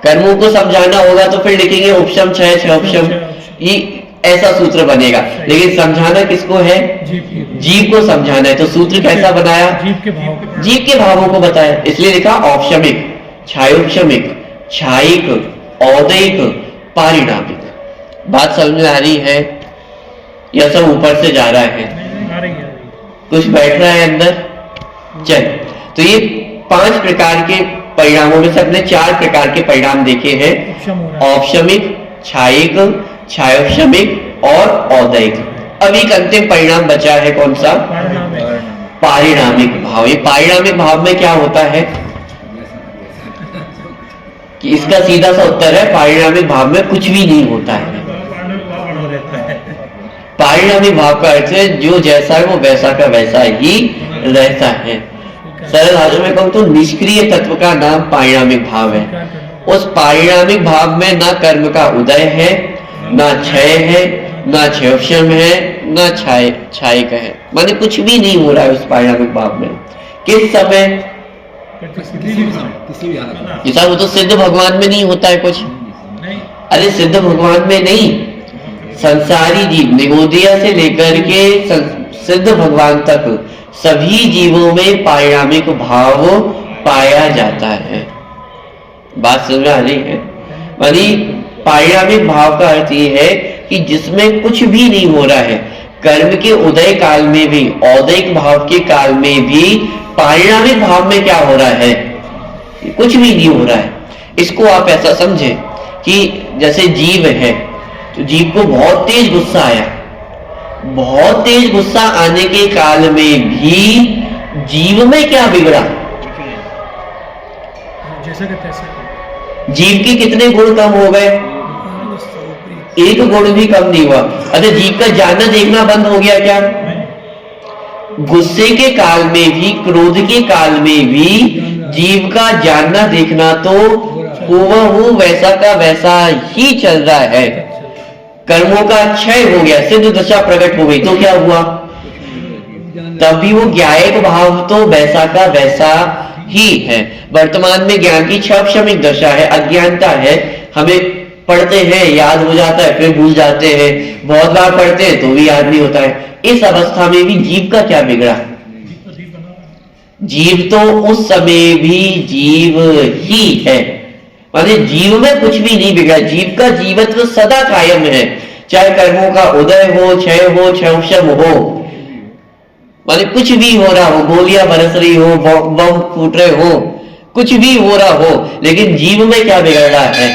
कर्मों को समझाना होगा तो फिर लिखेंगे उपशम क्षय उपशम, ये ऐसा सूत्र बनेगा। लेकिन समझाना किसको है, जीव को समझाना है। तो सूत्र कैसा बनाया, जीव के भावों को बताया, इसलिए लिखा औपशमिक क्षायुपशमिक क्षायिक औदैक पारिणामिक। बात समझ में आ रही है या सब ऊपर से जा रहा है, कुछ बैठ रहा है अंदर। चल, तो ये 5 प्रकार के परिणामों में से अपने 4 प्रकार के परिणाम देखे हैं, औपशमिक क्षायिक क्षायोपशमिक और औदैक। अब एक अंतिम परिणाम बचा है, कौन सा, पारिणामिक भाव। ये पारिणामिक भाव में क्या होता है कि इसका सीधा सा उत्तर है पारिणामिक भाव में कुछ भी नहीं होता है। पारिणामिक भाव का अर्थ है जो जैसा है वो वैसा का वैसा ही रहता है। सरल भाषा में कहूं तो निष्क्रिय तत्व का नाम पारिणामिक भाव है। उस पारिणामिक भाव में ना कर्म का उदय है, ना क्षय है, ना क्षयोपशम है, ना क्षायिक है, माने कुछ भी नहीं हो रहा है उस पारिणामिक भाव में। किस समय, किसा वो तो सिद्ध भगवान में नहीं होता है कुछ। अरे सिद्ध भगवान में नहीं, संसारी जीव निगोदिया से लेकर के सिद्ध भगवान तक सभी जीवों में पारिणामिक भाव पाया जाता है। बात समझ में आ रही है। मानी पारिणामिक भाव का अर्थ ये है कि जिसमें कुछ भी नहीं हो रहा है, कर्म के उदय काल में भी, औदैक भाव के काल में भी पारिणामिक भाव में क्या हो रहा है, कुछ भी नहीं हो रहा है। इसको आप ऐसा समझे कि जैसे जीव है, तो जीव को बहुत तेज गुस्सा आया, बहुत तेज गुस्सा आने के काल में भी जीव में क्या बिगड़ा,
जैसा कि तैसा।
जीव के कितने गुण कम हो गए, एक गुण भी कम नहीं हुआ। अच्छा, जीव का जानना देखना बंद हो गया क्या? गुस्से के काल में भी, क्रोध के काल में भी जीव का जानना देखना तो हूबहू वैसा का वैसा ही चल रहा है। कर्मों का क्षय हो गया, सिद्ध दशा प्रकट हो गई, तो क्या हुआ, तब भी वो ज्ञायक भाव तो वैसा का वैसा ही है। वर्तमान में ज्ञान की क्षमिक दशा है, अज्ञानता है। हमें पढ़ते हैं, याद हो जाता है, फिर भूल जाते हैं, बहुत बार पढ़ते हैं तो भी याद नहीं होता है। इस अवस्था में भी जीव का क्या बिगड़ा? जीव तो उस समय भी जीव ही है, माने जीव में कुछ भी नहीं बिगड़ा। जीव का जीवत्व सदा कायम है, चाहे कर्मों का उदय हो, क्षयोपशम हो, माने कुछ भी हो रहा हो, गोलियां बरस रही हो, बम फूट रहे हो, कुछ भी हो रहा हो, लेकिन जीव में क्या बिगड़ रहा है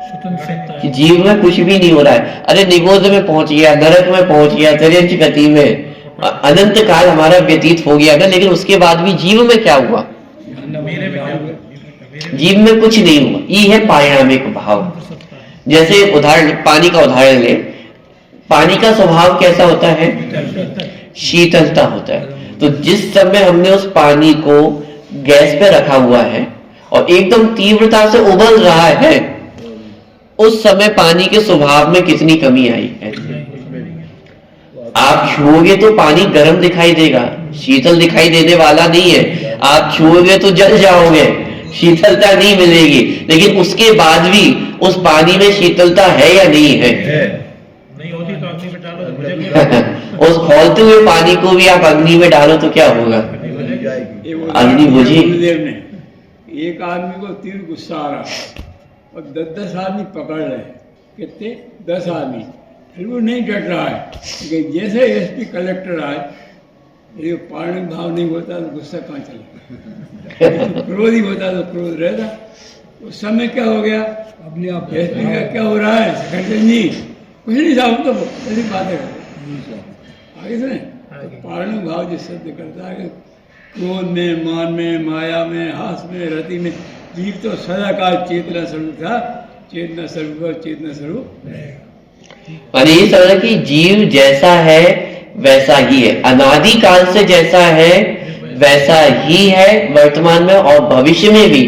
स्वतंत्रता
कि जीव में कुछ भी नहीं हो रहा है। अरे निगोद में पहुंच गया, नरक में पहुंच गया, तिर्यंच गति में अनंत काल हमारा व्यतीत हो गया ना, लेकिन उसके बाद भी जीव में क्या हुआ? जीव में कुछ नहीं हुआ। ये है पारिणामिक भाव। जैसे उदाहरण, पानी का उदाहरण ले, पानी का स्वभाव कैसा होता है? शीतलता होता है। तो जिस समय हमने उस पानी को गैस पे रखा हुआ है और एकदम तीव्रता से उबल रहा है, उस समय पानी के स्वभाव में कितनी कमी आई है? आप छुओगे तो पानी गर्म दिखाई देगा, शीतल दिखाई देने वाला नहीं है। आप छुओगे तो जल जाओगे, शीतलता नहीं मिलेगी। लेकिन उसके बाद भी उस पानी में शीतलता है या नहीं है?
नहीं होती तो अग्नि में डालो।
उस खौलते हुए पानी को भी आप अग्नि में डालो तो क्या होगा? अग्नि बुझी।
एक आदमी को तीव्र गुस्सा आ रहा और 10-10 आदमी पकड़ रहे, कितने? 10 आदमी, फिर वो नहीं डट रहा है। लेकिन जैसे एसपी कलेक्टर आए, यदि पारिणामिक भाव नहीं होता तो गुस्सा कहाँ चला? तो क्रोध ही होता तो क्रोध रहता। उस समय क्या हो गया? अपने आप एसपी का क्या हो रहा है? सेक्रेटरी जी कुछ नहीं साहब, तो ऐसी बातें आगे सुने। तो पारिणामिक भाव जिस शब्द करता है, क्रोध में, मान में, माया में, हास में, रति में, जीव तो सदाकाल चेतना स्वरूप था, चेतना स्वरूप और चेतना स्वरूप।
और ये समझना कि जीव जैसा है वैसा ही है, अनादि काल से जैसा है वैसा ही है वर्तमान में, और भविष्य में भी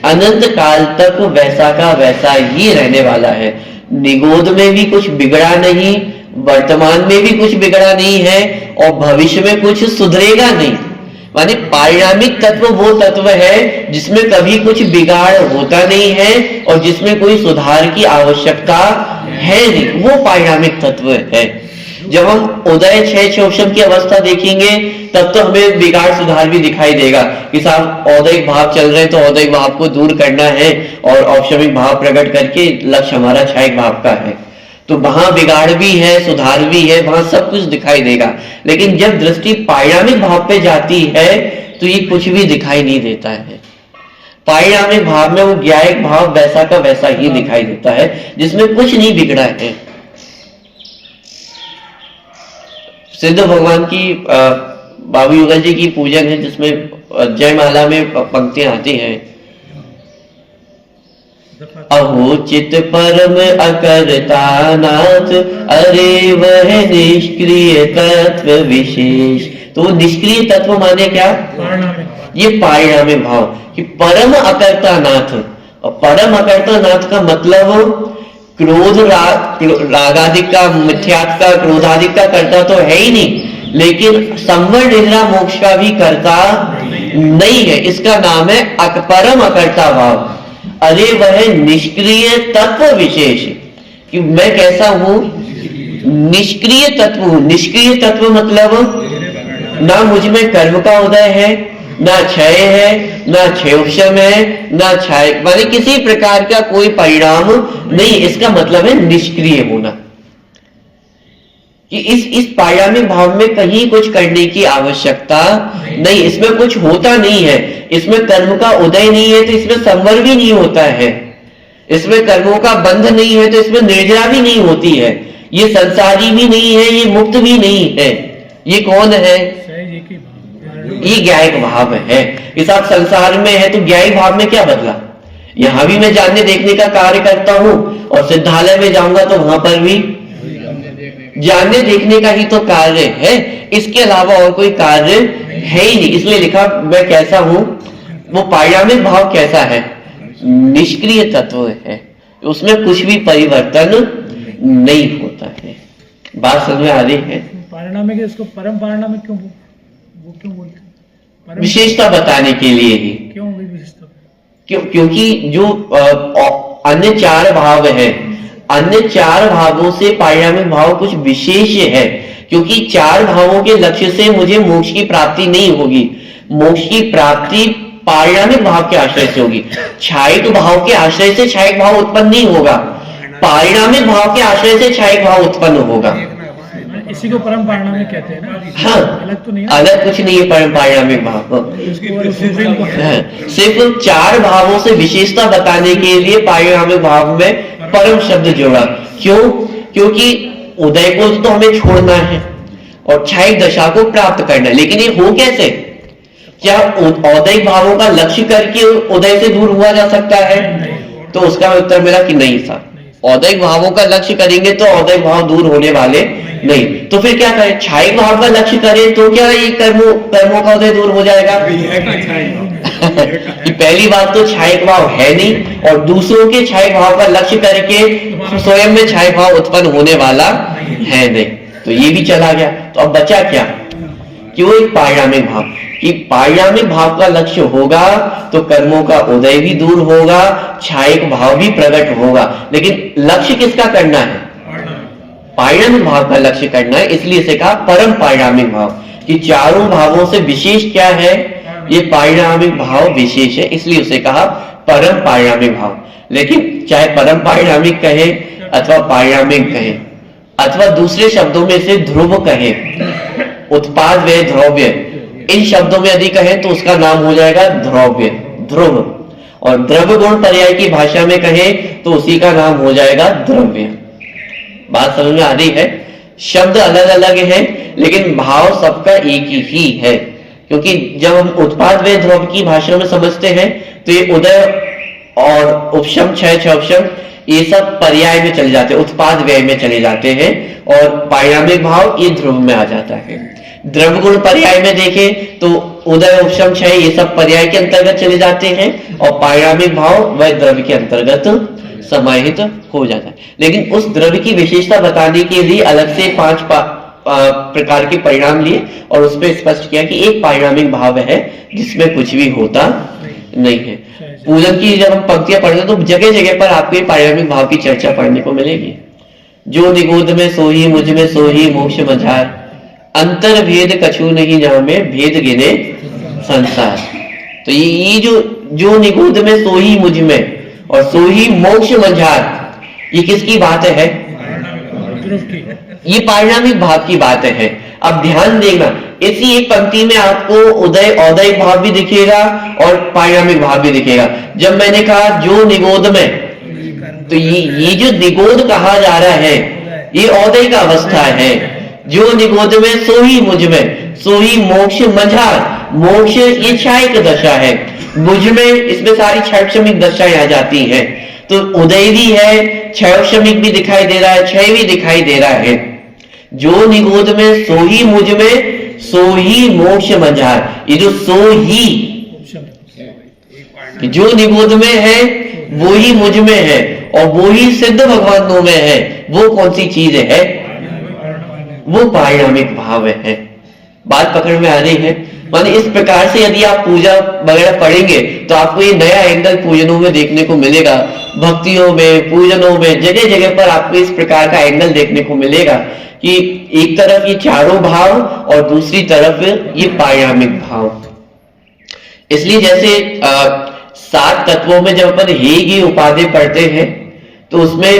अनंत काल तक वैसा का वैसा ही रहने वाला है। निगोद में भी कुछ बिगड़ा नहीं, वर्तमान में भी कुछ बिगड़ा नहीं है, और भविष्य में कुछ सुधरेगा नहीं। माने पारिणामिक तत्व वो तत्व है जिसमें कभी कुछ बिगाड़ होता नहीं है और जिसमें कोई सुधार की आवश्यकता है नहीं, वो पारिणामिक तत्व है। जब हम उदय क्षय क्षोभम की अवस्था देखेंगे तब तो हमें बिगाड़ सुधार भी दिखाई देगा कि साहब औदैहिक भाव चल रहे हैं तो औदैहिक भाव को दूर करना है और औपशमिक भाव प्रकट करके लक्ष्य हमारा क्षयिक भाव का है। तो वहां बिगाड़ भी है, सुधार भी है, वहां सब कुछ दिखाई देगा। लेकिन जब दृष्टि पारिणामिक भाव पे जाती है तो ये कुछ भी दिखाई नहीं देता है। पारिणामिक भाव में वो ज्ञायिक भाव वैसा का वैसा ही दिखाई देता है, जिसमें कुछ नहीं बिगड़ा है। सिद्ध भगवान की बाबू युगल जी की पूजन है, जिसमें जयमाला में पंक्तियां आती हैं, अहो चित परम अकर्ता नाथ, अरे वह निष्क्रिय तत्व विशेष। तो निष्क्रिय तत्व माने क्या? ये पारिणामिक भाव कि परम अकर्ता नाथ। और परम अकर्ता नाथ का मतलब क्रोध रागादिक का, मिथ्यात्व का, क्रोधादिक का कर्ता तो है ही नहीं, लेकिन संवर निद्रा मोक्ष का भी कर्ता नहीं है। इसका नाम है परम अकर्ता भाव। अरे वह निष्क्रिय तत्व विशेष, कि मैं कैसा हूं? निष्क्रिय तत्व हूं। निष्क्रिय तत्व मतलब ना मुझ में कर्म का उदय है, ना क्षय है, ना क्षयोक्षम है, ना क्षय, माने किसी प्रकार का कोई परिणाम नहीं। इसका मतलब है निष्क्रिय होना, कि इस पारिणामिक भाव में कहीं कुछ करने की आवश्यकता नहीं, इसमें कुछ होता नहीं है, इसमें कर्म का उदय नहीं है तो इसमें संवर भी नहीं होता है, इसमें कर्मों का बंध नहीं है तो इसमें निर्जरा भी नहीं होती है, ये संसारी भी नहीं है, ये मुक्त भी नहीं है। ये कौन है? ये ज्ञायिक भाव है। इस आप संसार में है तो ज्ञायिक भाव में क्या बदला? यहां भी मैं जानने देखने का कार्य करता हूं और सिद्धालय में जाऊंगा तो वहां पर भी जानने देखने का ही तो कार्य है, इसके अलावा और कोई कार्य है ही नहीं। इसलिए लिखा मैं कैसा हूं। वो पारिणामिक भाव कैसा है? निष्क्रिय तत्व है, उसमें कुछ भी परिवर्तन नहीं होता है। बात समझ में आ रही है?
पारिणामिक, इसको परम पारिणामिक क्यों बोलते हैं?
विशेषता बताने के लिए ही।
क्यों विशेषता?
क्योंकि जो अन्य चार भाव है, अन्य चार भावों से पारिणामिक भाव कुछ विशेष है, क्योंकि चार भावों के लक्ष्य से मुझे मोक्ष की प्राप्ति नहीं होगी। मोक्ष की प्राप्ति पारिणामिक भाव के आश्रय से होगी। क्षयिक भाव के आश्रय से क्षयिक भाव उत्पन्न नहीं होगा, पारिणामिक भाव के आश्रय से क्षयिक भाव उत्पन्न होगा।
इसी को परम पारिणामिक कहते हैं ना।
हाँ,
अलग तो नहीं है।
अलग कुछ नहीं है परम पारिणामिक भाव।
और सुप्रीम को
सिर्फ 4 भावों से विशेषता बताने के लिए पारिणामिक भाव में परम शब्द जोड़ा। क्यों? क्योंकि उदय को तो हमें छोड़ना है और क्षयिक दशा को प्राप्त करना है, लेकिन ये हो कैसे? क्या औदैहिक भावों का लक्ष्य करके उदय से दूर हुआ जा सकता है? तो उसका उत्तर मिला कि नहीं था। औदैहिक भावों का लक्ष्य करेंगे तो औदैहिक भाव दूर होने वाले नहीं। तो फिर क्या करें? क्षयिक भाव का लक्ष्य करें तो क्या ये कर्मों का उदय दूर हो जाएगा? कि पहली बात तो क्षयिक भाव है नहीं, और दूसरों के क्षयिक भाव का लक्ष्य करके स्वयं में क्षयिक भाव उत्पन्न होने वाला है नहीं। तो ये भी चला गया। तो अब बचा क्या? कि वो एक पारिणामिक भाव, कि पारिणामिक भाव का लक्ष्य होगा तो कर्मों का उदय भी दूर होगा, क्षयिक भाव भी प्रकट होगा। लेकिन लक्ष्य किसका करना है? पारिणामिक भाव का लक्ष्य करना है। इसलिए इसे कहा परम पारिणामिक भाव, कि चारों भावों से विशेष क्या है? ये पारिणामिक भाव विशेष है, इसलिए उसे कहा परम पारिणामिक भाव। लेकिन चाहे परम पारिणामिक कहे अथवा पारिणामिक कहे अथवा दूसरे शब्दों में से ध्रुव कहे, उत्पाद व ध्रुव्य, इन शब्दों में यदि कहें तो उसका नाम हो जाएगा ध्रुव्य, ध्रुव। और द्रव्य गुण पर्याय की भाषा में कहें तो उसी का नाम हो जाएगा द्रव्य। बात समझ में आ रही है? शब्द अलग अलग है लेकिन भाव सबका एक ही है। क्योंकि जब हम उत्पाद व ध्रुव की भाषा में समझते हैं तो ये उदय और उपशम, क्षय, क्षोभशम, ये सब पर्याय में चले जाते हैं, उत्पाद व्यय में चले जाते हैं, और पारिणामिक भाव ये ध्रुव में आ जाता है। द्रव्य गुण पर्याय में देखें तो उदय, उपशम, क्षय ये सब पर्याय के अंतर्गत चले जाते हैं, और पारिणामिक भाव वह द्रव्य के अंतर्गत समाहित हो जाता है। लेकिन उस द्रव्य की विशेषता बताने के लिए अलग से 5 प्रकार के परिणाम लिए और उस पर स्पष्ट किया कि एक पारिणामिक भाव है जिसमें कुछ भी होता नहीं है। पूजन की जब हम पंक्तियां पढ़ते तो जगह जगह पर आपको पारिणामिक भाव की चर्चा पढ़ने को मिलेगी। जो निगोद में सोही, मुझ में सोही, मोक्ष मझार, अंतर भेद कछु नहीं जामे, भेद गिने संसार। तो ये जो निगोद में सोही, मुझ में, और सोही मोक्ष मझार, ये किसकी बात है? ये पारिणामिक भाव की बात है। अब ध्यान देना, इसी एक पंक्ति में आपको उदय, औदैहिक भाव भी दिखेगा और पारिणामिक भाव भी दिखेगा। जब मैंने कहा जो निगोद में, तो ये जो निगोद कहा जा रहा है ये औदैहिक अवस्था है। जो निगोद में सोही मुझ में, सोही मोक्ष मझार, मोक्ष ये क्षयिक दशा है, मुझ में इसमें सारी क्षयक्षमिक दशाएं आ जाती हैं। तो उदय भी है, क्षयक्षमिक भी दिखाई दे रहा है, क्षय भी दिखाई दे रहा है। जो निगोद में सोही मुझ में, सोही मोक्ष मझार, ये जो सोही जो निगोद में है वो ही मुझ में है, और वो ही सिद्ध भगवानों में है। वो कौन सी चीज है? वो पारिणामिक भाव है। बात पकड़ में आ रही है? माने इस प्रकार से यदि आप पूजा वगैरह पढ़ेंगे तो आपको ये नया एंगल पूजनों में देखने को मिलेगा। भक्तियों में, पूजनों में, जगह जगह पर आपको इस प्रकार का एंगल देखने को मिलेगा कि एक तरफ ये चारों भाव और दूसरी तरफ ये पारिणामिक भाव। इसलिए जैसे 7 तत्वों में जब अपन हे की उपाधि पढ़ते हैं तो उसमें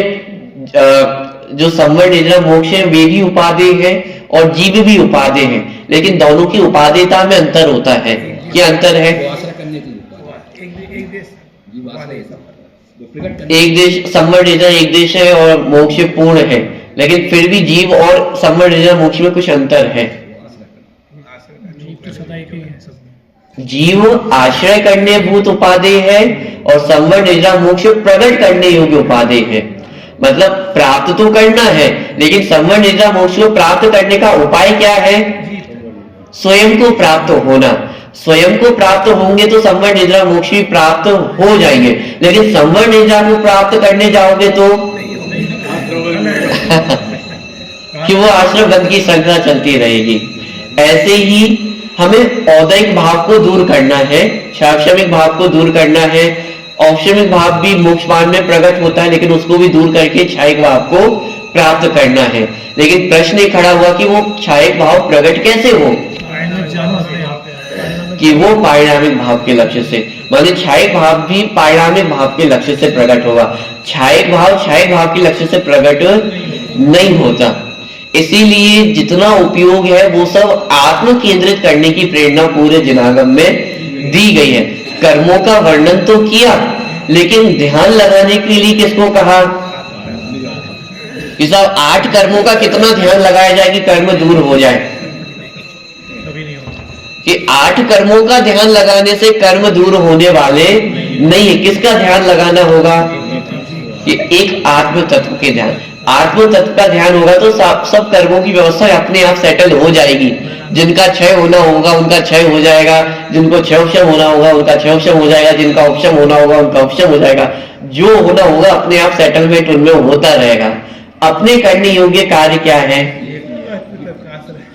जो संवर, निद्रा, मोक्ष है वे भी उपाधि है और जीव भी उपाधि है, लेकिन दोनों की उपादेयता में अंतर होता है। क्या अंतर है? एक देश संवर, निद्रा एक देश है और मोक्ष पूर्ण है, लेकिन फिर भी जीव और संवर, निद्रा, मोक्ष में कुछ अंतर है। जीव आश्रय करने भूत उपादेय है और संवर, निद्रा, मोक्ष प्रकट करने योग्य उपादेय है। मतलब प्राप्त तो करना है, लेकिन संवर, निद्रा, मोक्ष को प्राप्त करने का उपाय क्या है? स्वयं को प्राप्त होना। स्वयं को प्राप्त होंगे तो संवर, निद्रा, मोक्ष भी प्राप्त हो जाएंगे, लेकिन संवर, निद्रा को प्राप्त करने जाओगे तो कि वो आश्रम बंद की श्रृंखला चलती रहेगी। ऐसे ही हमें औदैहिक भाव को दूर करना है, क्षयक्षमिक भाव को दूर करना है। औपशमिक भाव भी मोक्षमान में प्रकट होता है, लेकिन उसको भी दूर करके क्षयिक भाव को प्राप्त करना है। लेकिन प्रश्न ये खड़ा हुआ कि वो क्षयिक भाव प्रकट कैसे हो? कि वो पारिणामिक भाव के लक्ष्य से, माने क्षयिक भाव भी पारिणामिक भाव के लक्ष्य से प्रकट होगा। क्षयिक भाव क्षयिक भाव के लक्ष्य से प्रकट नहीं होता। इसीलिए जितना उपयोग है वो सब आत्म केंद्रित करने की प्रेरणा पूरे जिनागम में दी गई है। कर्मों का वर्णन तो किया, लेकिन ध्यान लगाने के लिए किसको कहा कि साहब 8 कर्मों का कितना ध्यान लगाया जाए कि कर्म दूर हो जाए? कि 8 कर्मों का ध्यान लगाने से कर्म दूर होने वाले नहीं है। किसका ध्यान लगाना होगा? कि एक आत्म तत्व के ध्यान, आत्म तत्व का ध्यान होगा तो सब कर्मों की व्यवस्था अपने आप सेटल हो जाएगी। जिनका क्षय होना होगा उनका क्षय हो जाएगा, जिनको क्षयोक्षम होना होगा उनका क्षयोक्षम हो जाएगा, जिनका उपशम होना होगा उनका उपशम हो जाएगा। जो होना होगा अपने आप सेटलमेंट उनमें होता रहेगा। अपने करने योग्य कार्य क्या है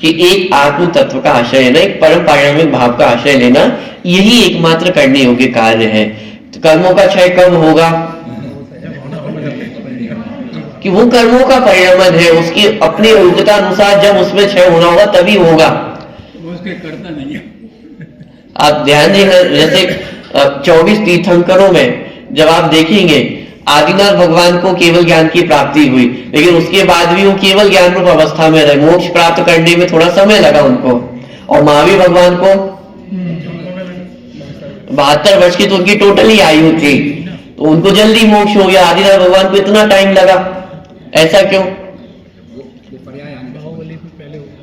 कि एक आत्म तत्व का आश्रय लेना, एक परम पारमार्थिक भाव का आश्रय लेना, यही एकमात्र करने योग्य कार्य है। तो कर्मों का क्षय कब होगा? कि वो कर्मों का परिणाम है, उसकी अपनी योग्यता अनुसार जब उसमें क्षय होना होगा तभी होगा।
उसके करता नहीं है।
आप ध्यान देना, जैसे 24 तीर्थंकरों में जब आप देखेंगे आदिनाथ भगवान को केवल ज्ञान की प्राप्ति हुई, लेकिन उसके बाद भी वो केवल ज्ञान रूप अवस्था में रहे। मोक्ष प्राप्त करने में थोड़ा समय लगा उनको। और महावीर भगवान को 72 वर्ष की तो उनकी टोटली आयु थी, तो उनको जल्दी मोक्ष हो गया। आदिनाथ भगवान को इतना टाइम लगा, ऐसा क्यों?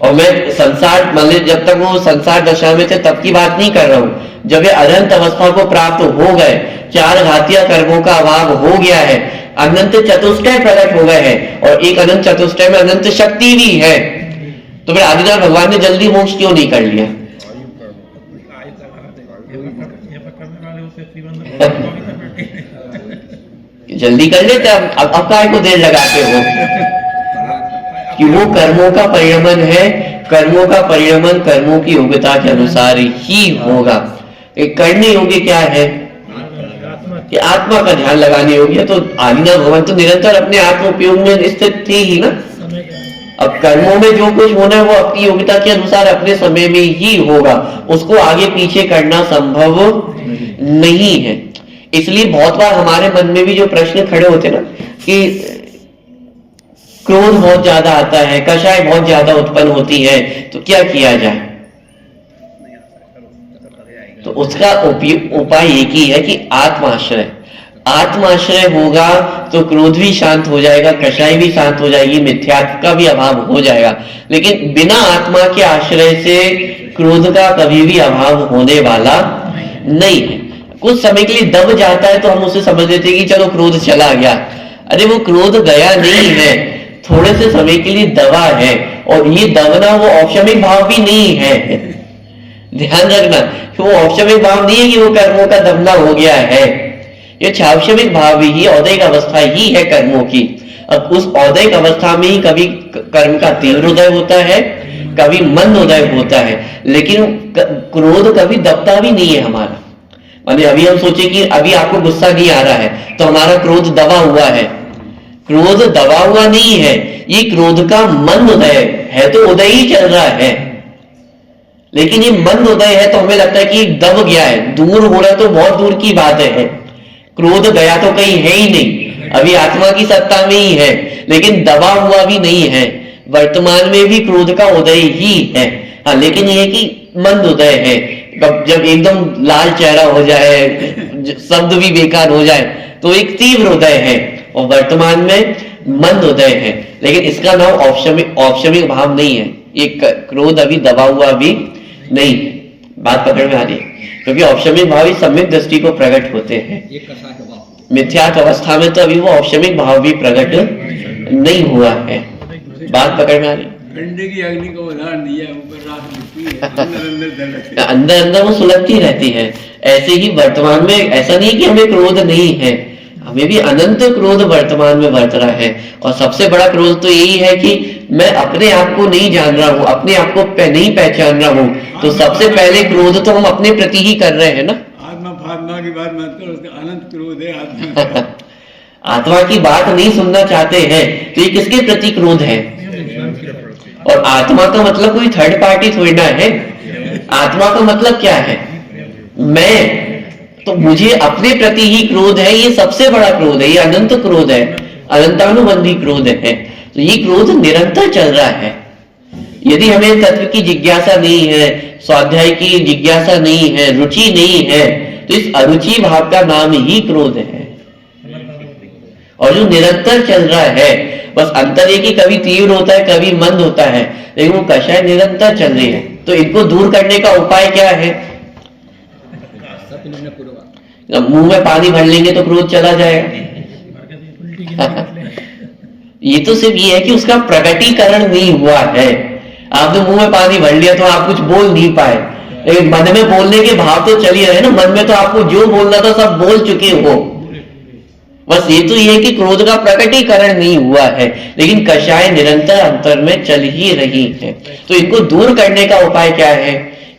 और मैं संसार मतलब जब तक वो संसार दशा में थे तब की बात नहीं कर रहा हूं। जब ये अनंत अवस्था को प्राप्त हो गए, 4 घातीय कर्मों का अभाव हो गया है, अनंत चतुष्टय प्रकट हो गए हैं, और एक अनंत चतुष्टय में अनंत शक्ति भी है, तो फिर आदिनाथ भगवान ने जल्दी मोक्ष क्यों नहीं कर लिया? जल्दी कर लेते, अब काय को देर लगाते हो? कि वो कर्मों का परिणमन है। कर्मों का परिणमन कर्मों की योग्यता के अनुसार ही होगा। एक करने योग्य क्या है कि आत्मा का ध्यान लगाने योग्य। तो आदिनाथ भगवान तो निरंतर अपने आत्म उपयोग में स्थित थे ही ना। अब कर्मों में जो कुछ होना है वो अपनी योग्यता के अनुसार अपने समय में ही होगा, उसको आगे पीछे करना संभव नहीं है। इसलिए बहुत बार हमारे मन में भी जो प्रश्न खड़े होते ना कि क्रोध बहुत ज्यादा आता है, कषाय बहुत ज्यादा उत्पन्न होती है, तो क्या किया जाए? तो उसका उपाय एक ही है कि आत्माश्रय। आत्माश्रय होगा तो क्रोध भी शांत हो जाएगा, कषाय भी शांत हो जाएगी, मिथ्यात्व का भी अभाव हो जाएगा। लेकिन बिना आत्मा के आश्रय से क्रोध का कभी भी अभाव होने वाला नहीं है। कुछ समय के लिए दब जाता है तो हम उसे समझ लेते हैं कि चलो क्रोध चला गया। अरे वो क्रोध गया नहीं है, थोड़े से समय के लिए दबा है, और ये दबना वो औपशमिक भाव भी नहीं है। ध्यान रखना, वो औपशमिक भाव नहीं है कि वो कर्मों का दबना हो गया है। ये छावशमिक भाव ही औदैहिक अवस्था ही है कर्मों की। अब उस औदैहिक अवस्था में ही कभी कर्म का तीव्र उदय होता है, कभी मंद उदय होता है, लेकिन क्रोध कभी दबता भी नहीं है हमारा। माने अभी हम सोचे कि अभी आपको गुस्सा नहीं आ रहा है तो हमारा क्रोध दबा हुआ है। क्रोध दबा हुआ नहीं है, ये क्रोध का मंद उदय है। तो उदय ही चल रहा है, लेकिन ये मंद उदय है तो हमें लगता है कि दब गया है, दूर हो रहा है, तो बहुत दूर की बात है। क्रोध गया तो कहीं है ही नहीं, अभी आत्मा की सत्ता में ही है, लेकिन दबा हुआ भी नहीं है। वर्तमान में भी क्रोध का उदय ही है। हाँ, लेकिन ये कि मंद उदय है। जब एकदम लाल चेहरा हो जाए, शब्द भी बेकार हो जाए, तो एक तीव्र उदय है, और वर्तमान में मंद उदय है। लेकिन इसका नाम औपशमिक भाव नहीं है। ये क्रोध अभी दबा हुआ भी नहीं। बात पकड़ में आ रही है? क्योंकि औपशमिक भाव ही सम्यक दृष्टि को प्रकट होते हैं। मिथ्यात्व अवस्था में तो अभी वो औपशमिक भाव भी प्रकट नहीं हुआ है। बात पकड़ में आ रही है?
ठंडे की अग्नि का उदाहरण दिया, ऊपर राख लिखती है, अंदर
अंदर अंदर वो सुलगती रहती है। ऐसे ही वर्तमान में ऐसा नहीं कि हमें क्रोध नहीं है, हमें भी अनंत क्रोध वर्तमान में बरत रहा है। और सबसे बड़ा क्रोध तो यही है कि मैं अपने आप को नहीं जान रहा हूं, अपने आप को नहीं पहचान रहा हूं। तो सबसे पहले क्रोध तो हम अपने प्रति ही कर रहे हैं ना।
आत्मा फात्मा की बात मत करो, उसका अनंत क्रोध है आत्मा।
आत्मा की बात नहीं सुनना चाहते हैं तो ये किसके प्रति क्रोध है? और आत्मा का मतलब कोई थर्ड पार्टी थोड़ी ना है। आत्मा का मतलब क्या है? मैं। तो मुझे अपने प्रति ही क्रोध है, ये सबसे बड़ा क्रोध है, ये अनंत क्रोध है, अनंतानुबंधी क्रोध है। तो ये क्रोध निरंतर चल रहा है। यदि हमें तत्व की जिज्ञासा नहीं है, स्वाध्याय की जिज्ञासा नहीं है, रुचि नहीं है, तो इस अरुचि भाव का नाम ही क्रोध है। और जो निरंतर चल रहा है, बस अंतर ये कि कभी तीव्र होता है, कभी मंद होता है, लेकिन वो कषाय निरंतर चल रही है। तो इनको दूर करने का उपाय क्या है? मुंह में पानी भर लेंगे तो क्रोध चला जाएगा। ये तो सिर्फ ये है कि उसका प्रकटीकरण नहीं हुआ है। आपने मुंह में पानी भर लिया तो आप कुछ बोल नहीं पाए, लेकिन मन में बोलने के भाव तो चल ही रहे ना। मन में तो आपको जो बोलना था सब बोल चुके हो। बस ये तो ये कि क्रोध का प्रकटीकरण नहीं हुआ है, लेकिन कषाय निरंतर अंतर में चल ही रही है। तो इनको दूर करने का उपाय क्या है?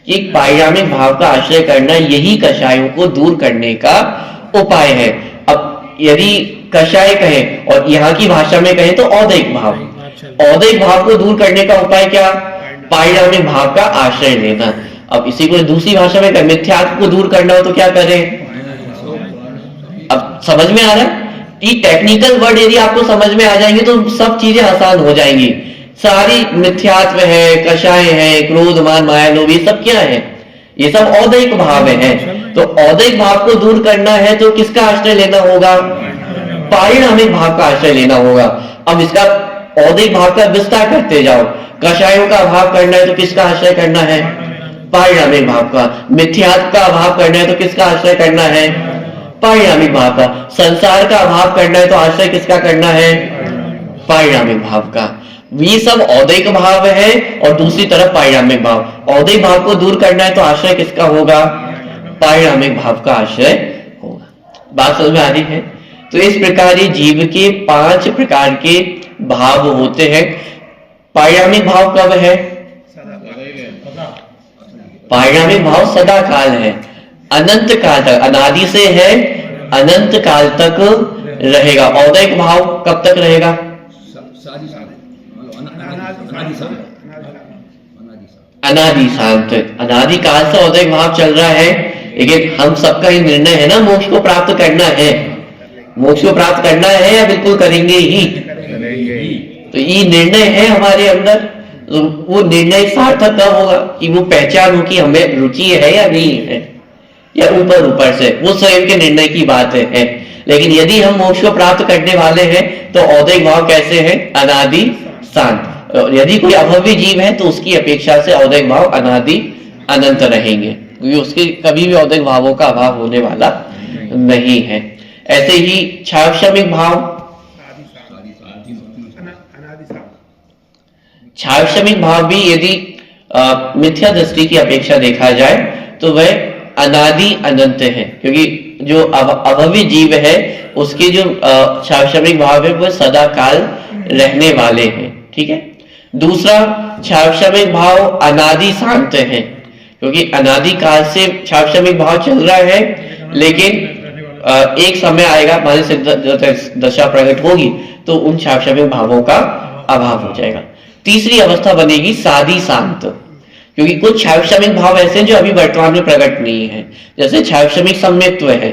कि पारिणामिक भाव का आश्रय करना, यही कषायों को दूर करने का उपाय है। अब यदि कषाय कहें और यहाँ की भाषा में कहें तो औदैक भाव, औदैक भाव को दूर करने का उपाय क्या? पारिणामिक भाव का आश्रय लेना। अब इसी को दूसरी भाषा में कहें मिथ्यात्व को दूर करना हो तो क्या करें? अब समझ में आ रहा है? ये टेक्निकल वर्ड यदि आपको समझ में आ जाएंगे तो सब चीजें आसान हो जाएंगी। सारी मिथ्यात्व है, कषाय है, क्रोध मान माया लोभ, ये सब क्या है? ये सब औदैक भाव है। तो औदैक भाव को दूर करना है तो किसका आश्रय लेना होगा? पारिणामिक भाव का आश्रय लेना होगा। अब इसका औदैक भाव का विस्तार करते जाओ। कषायों का अभाव करना है तो किसका आश्रय करना है? पारिणामिक भाव का। मिथ्यात्व का अभाव करना है तो किसका आश्रय करना है? पारिणामिक भाव का। संसार का अभाव करना है तो आश्रय किसका करना है? पारिणामिक भाव का। ये सब औदैक भाव है और दूसरी तरफ पारिणामिक भाव। औदैक भाव को दूर करना है तो आश्रय किसका होगा? पारिणामिक भाव का आश्रय होगा। बात समझ में आ रही है? तो इस प्रकार ये जीव के 5 प्रकार के भाव होते हैं। पारिणामिक भाव कब है? पारिणामिक भाव सदा काल है, अनंत काल तक, अनादि से है, अनंत काल तक रहेगा। औदैक भाव कब तक रहेगा? अनादि शांत। अनादि काल से औदैक भाव चल रहा है, लेकिन हम सबका ही निर्णय है ना, मोक्ष को प्राप्त करना है। मोक्ष को प्राप्त करना है या बिल्कुल करेंगे ही? तो ये निर्णय है हमारे अंदर। तो वो निर्णय सार्थक कब होगा? कि वो पहचान हो कि हमें रुचि है या नहीं है, या ऊपर ऊपर से, वो स्वयं के निर्णय की बात है। लेकिन यदि हम मोक्ष को प्राप्त करने वाले हैं तो औदैक भाव कैसे है? अनादि शांत। यदि कोई अभव्य जीव है तो उसकी अपेक्षा से औदैक भाव अनादि अनंत रहेंगे, क्योंकि उसके कभी भी औदैक भावों का अभाव होने वाला नहीं है। ऐसे ही क्षारक्षमिक भाव, क्षारक्षमिक भाव भी यदि मिथ्या दृष्टि की अपेक्षा देखा जाए तो वह अनादि अनंत है, क्योंकि जो अभव्य जीव है उसके जो क्षारक्षमिक भाव है वह सदा काल रहने वाले हैं। ठीक है। दूसरा, क्षारक्षमिक भाव अनादि शांत है, क्योंकि अनादि काल से क्षारक्षमिक भाव चल रहा है, लेकिन एक समय आएगा, माने सिद्ध दशा प्रकट होगी तो उन क्षारक्षमिक भावों का अभाव हो जाएगा। तीसरी अवस्था बनेगी साधी शांत, क्योंकि कुछ क्षारक्षमिक भाव ऐसे हैं जो अभी वर्तमान में प्रकट नहीं है। जैसे क्षारक्षमिक सम्यक्त्व है,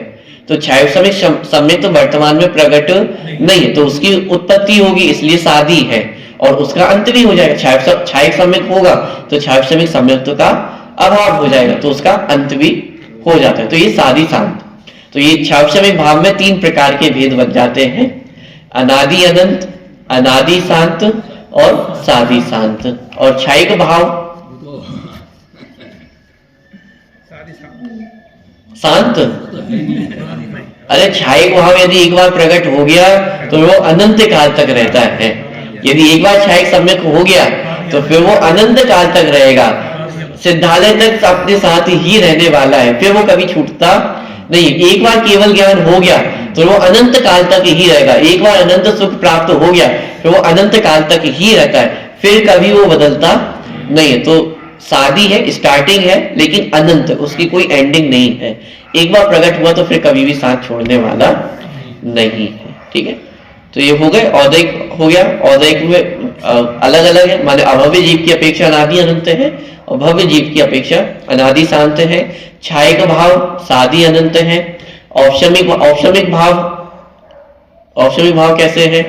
तो क्षारक्षमिक सम्यक्त्व वर्तमान में प्रकट नहीं है, तो उसकी उत्पत्ति होगी, इसलिए साधी है, और उसका अंत भी हो जाएगा। क्षारिक सम्यक होगा तो क्षारक्षमिक सम्यक्त्व का अभाव हो जाएगा, तो उसका अंत भी हो जाता है। तो ये साधी शांत। तो ये क्षारक्षमिक भाव में 3 प्रकार के भेद बन जाते हैं: अनादि अनंत, अनादि शांत और साधी शांत। और क्षायिक भाव शांत। अरे क्षायिक भाव यदि एक बार प्रकट हो गया तो वो अनंत काल तक रहता है। यदि एक बार क्षायिक सम्यक हो गया तो फिर वो अनंत काल तक रहेगा, सिद्धालय तक अपने साथ ही रहने वाला है, फिर वो कभी छूटता नहीं। एक बार केवल ज्ञान हो गया तो वो अनंत काल तक ही रहेगा। एक बार अनंत सुख प्राप्त हो गया तो वो अनंत काल तक ही रहता है, फिर कभी वो बदलता नहीं है। तो शादी है, स्टार्टिंग है, लेकिन अनंत, उसकी कोई एंडिंग नहीं है। एक बार प्रकट हुआ तो फिर कभी भी साथ छोड़ने वाला नहीं है। ठीक है। तो ये हो गए, औदैक हो गया। औदैक में अलग अलग है, माने अभव्य जीव की अपेक्षा अनादि अनंत है और भव्य जीव की अपेक्षा अनादि शांत है। क्षायिक भाव साधी अनंत है। औपशमिक भाव कैसे है?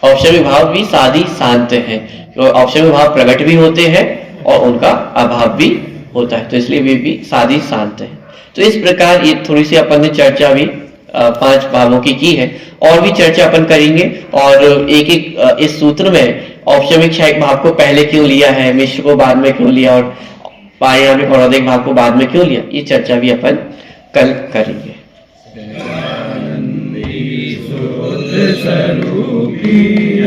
औपशमी भाव भी साधी शांत है, तो औपशमी भाव प्रकट भी होते हैं और उनका अभाव भी होता है, तो इसलिए वे भी साधी शांत है। तो इस प्रकार ये थोड़ी सी अपन ने चर्चा भी 5 भावों की है, और भी चर्चा अपन करेंगे। और एक एक इस सूत्र में औपशमिक क्षयिक भाव को पहले क्यों लिया है, मिश्र को बाद में क्यों लिया, और पारिणामिक और औदिक भाव को बाद में क्यों लिया, ये चर्चा भी अपन कल करेंगे।
स्वरूपी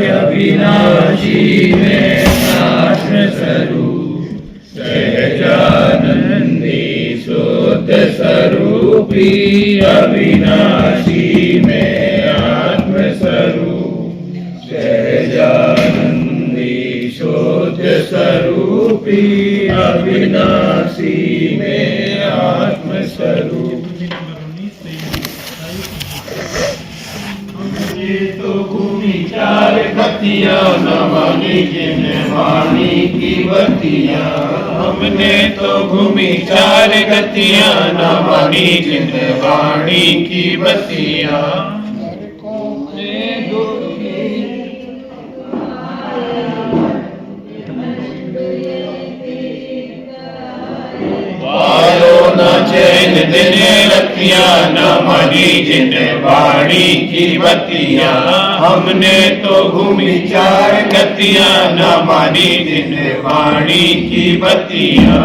अविनाशी में आत्मस्वरूप, सहजानंदी शुद्ध स्वरूपी अविनाशी में आत्मस्वरूप, सहजानंदी शुद्ध स्वरूपी अविनाशी में आत्मस्वरूप। तो भूमि 4 गतियां न मानी जिन्हें वाणी की बतियां, हमने तो भूमि 4 गतियां न मानी जिन्हें वाणी की बतियां। न चैन दिने रतियां न मानी जिन्हें वाणी की बतियां, हमने तो घूमी 4 गतियां न मानी जिन्हें वाणी की बतियां।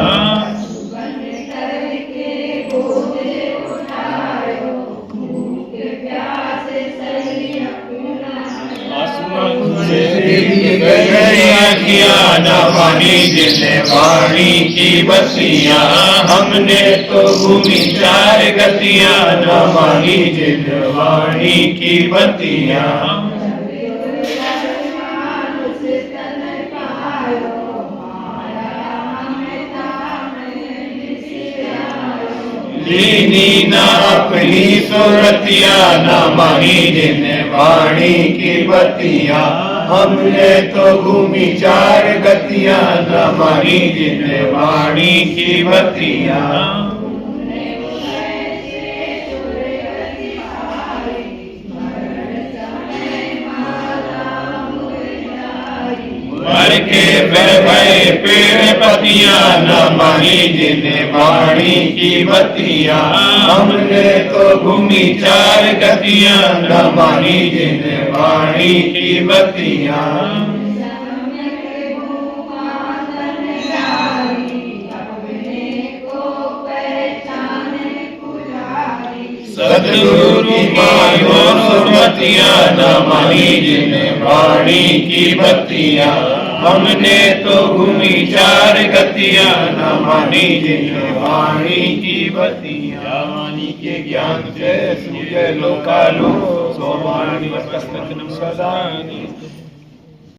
न मानी जिन्हें वाणी की बतियां, हमने तो भूमि 4 गतियां न मानी जिन्हें वाणी की बतियां। लीनी न अपनी सूरतियां न मानी जिन्हें वाणी की बतियां, हमने तो घूमी 4 गतियां न मानी जिन्हें वाणी की बतियां। मर के भय पेड़ पतियां न मानी जिन्हें वाणी की बतियां, हमने तो घूमी 4 गतियां न मानी जिन्हें वाणी की बतियां। सतगुरु की मायो सुमतियां न मानी जिन्हें वाणी की बतियां, हमने तो घूमी 4 गतियां न मानी जिन्हें वाणी की बतियां। वाणी के ज्ञान जय सूर्य लोकालो, सो वाणी वस्तस्मिन् सदा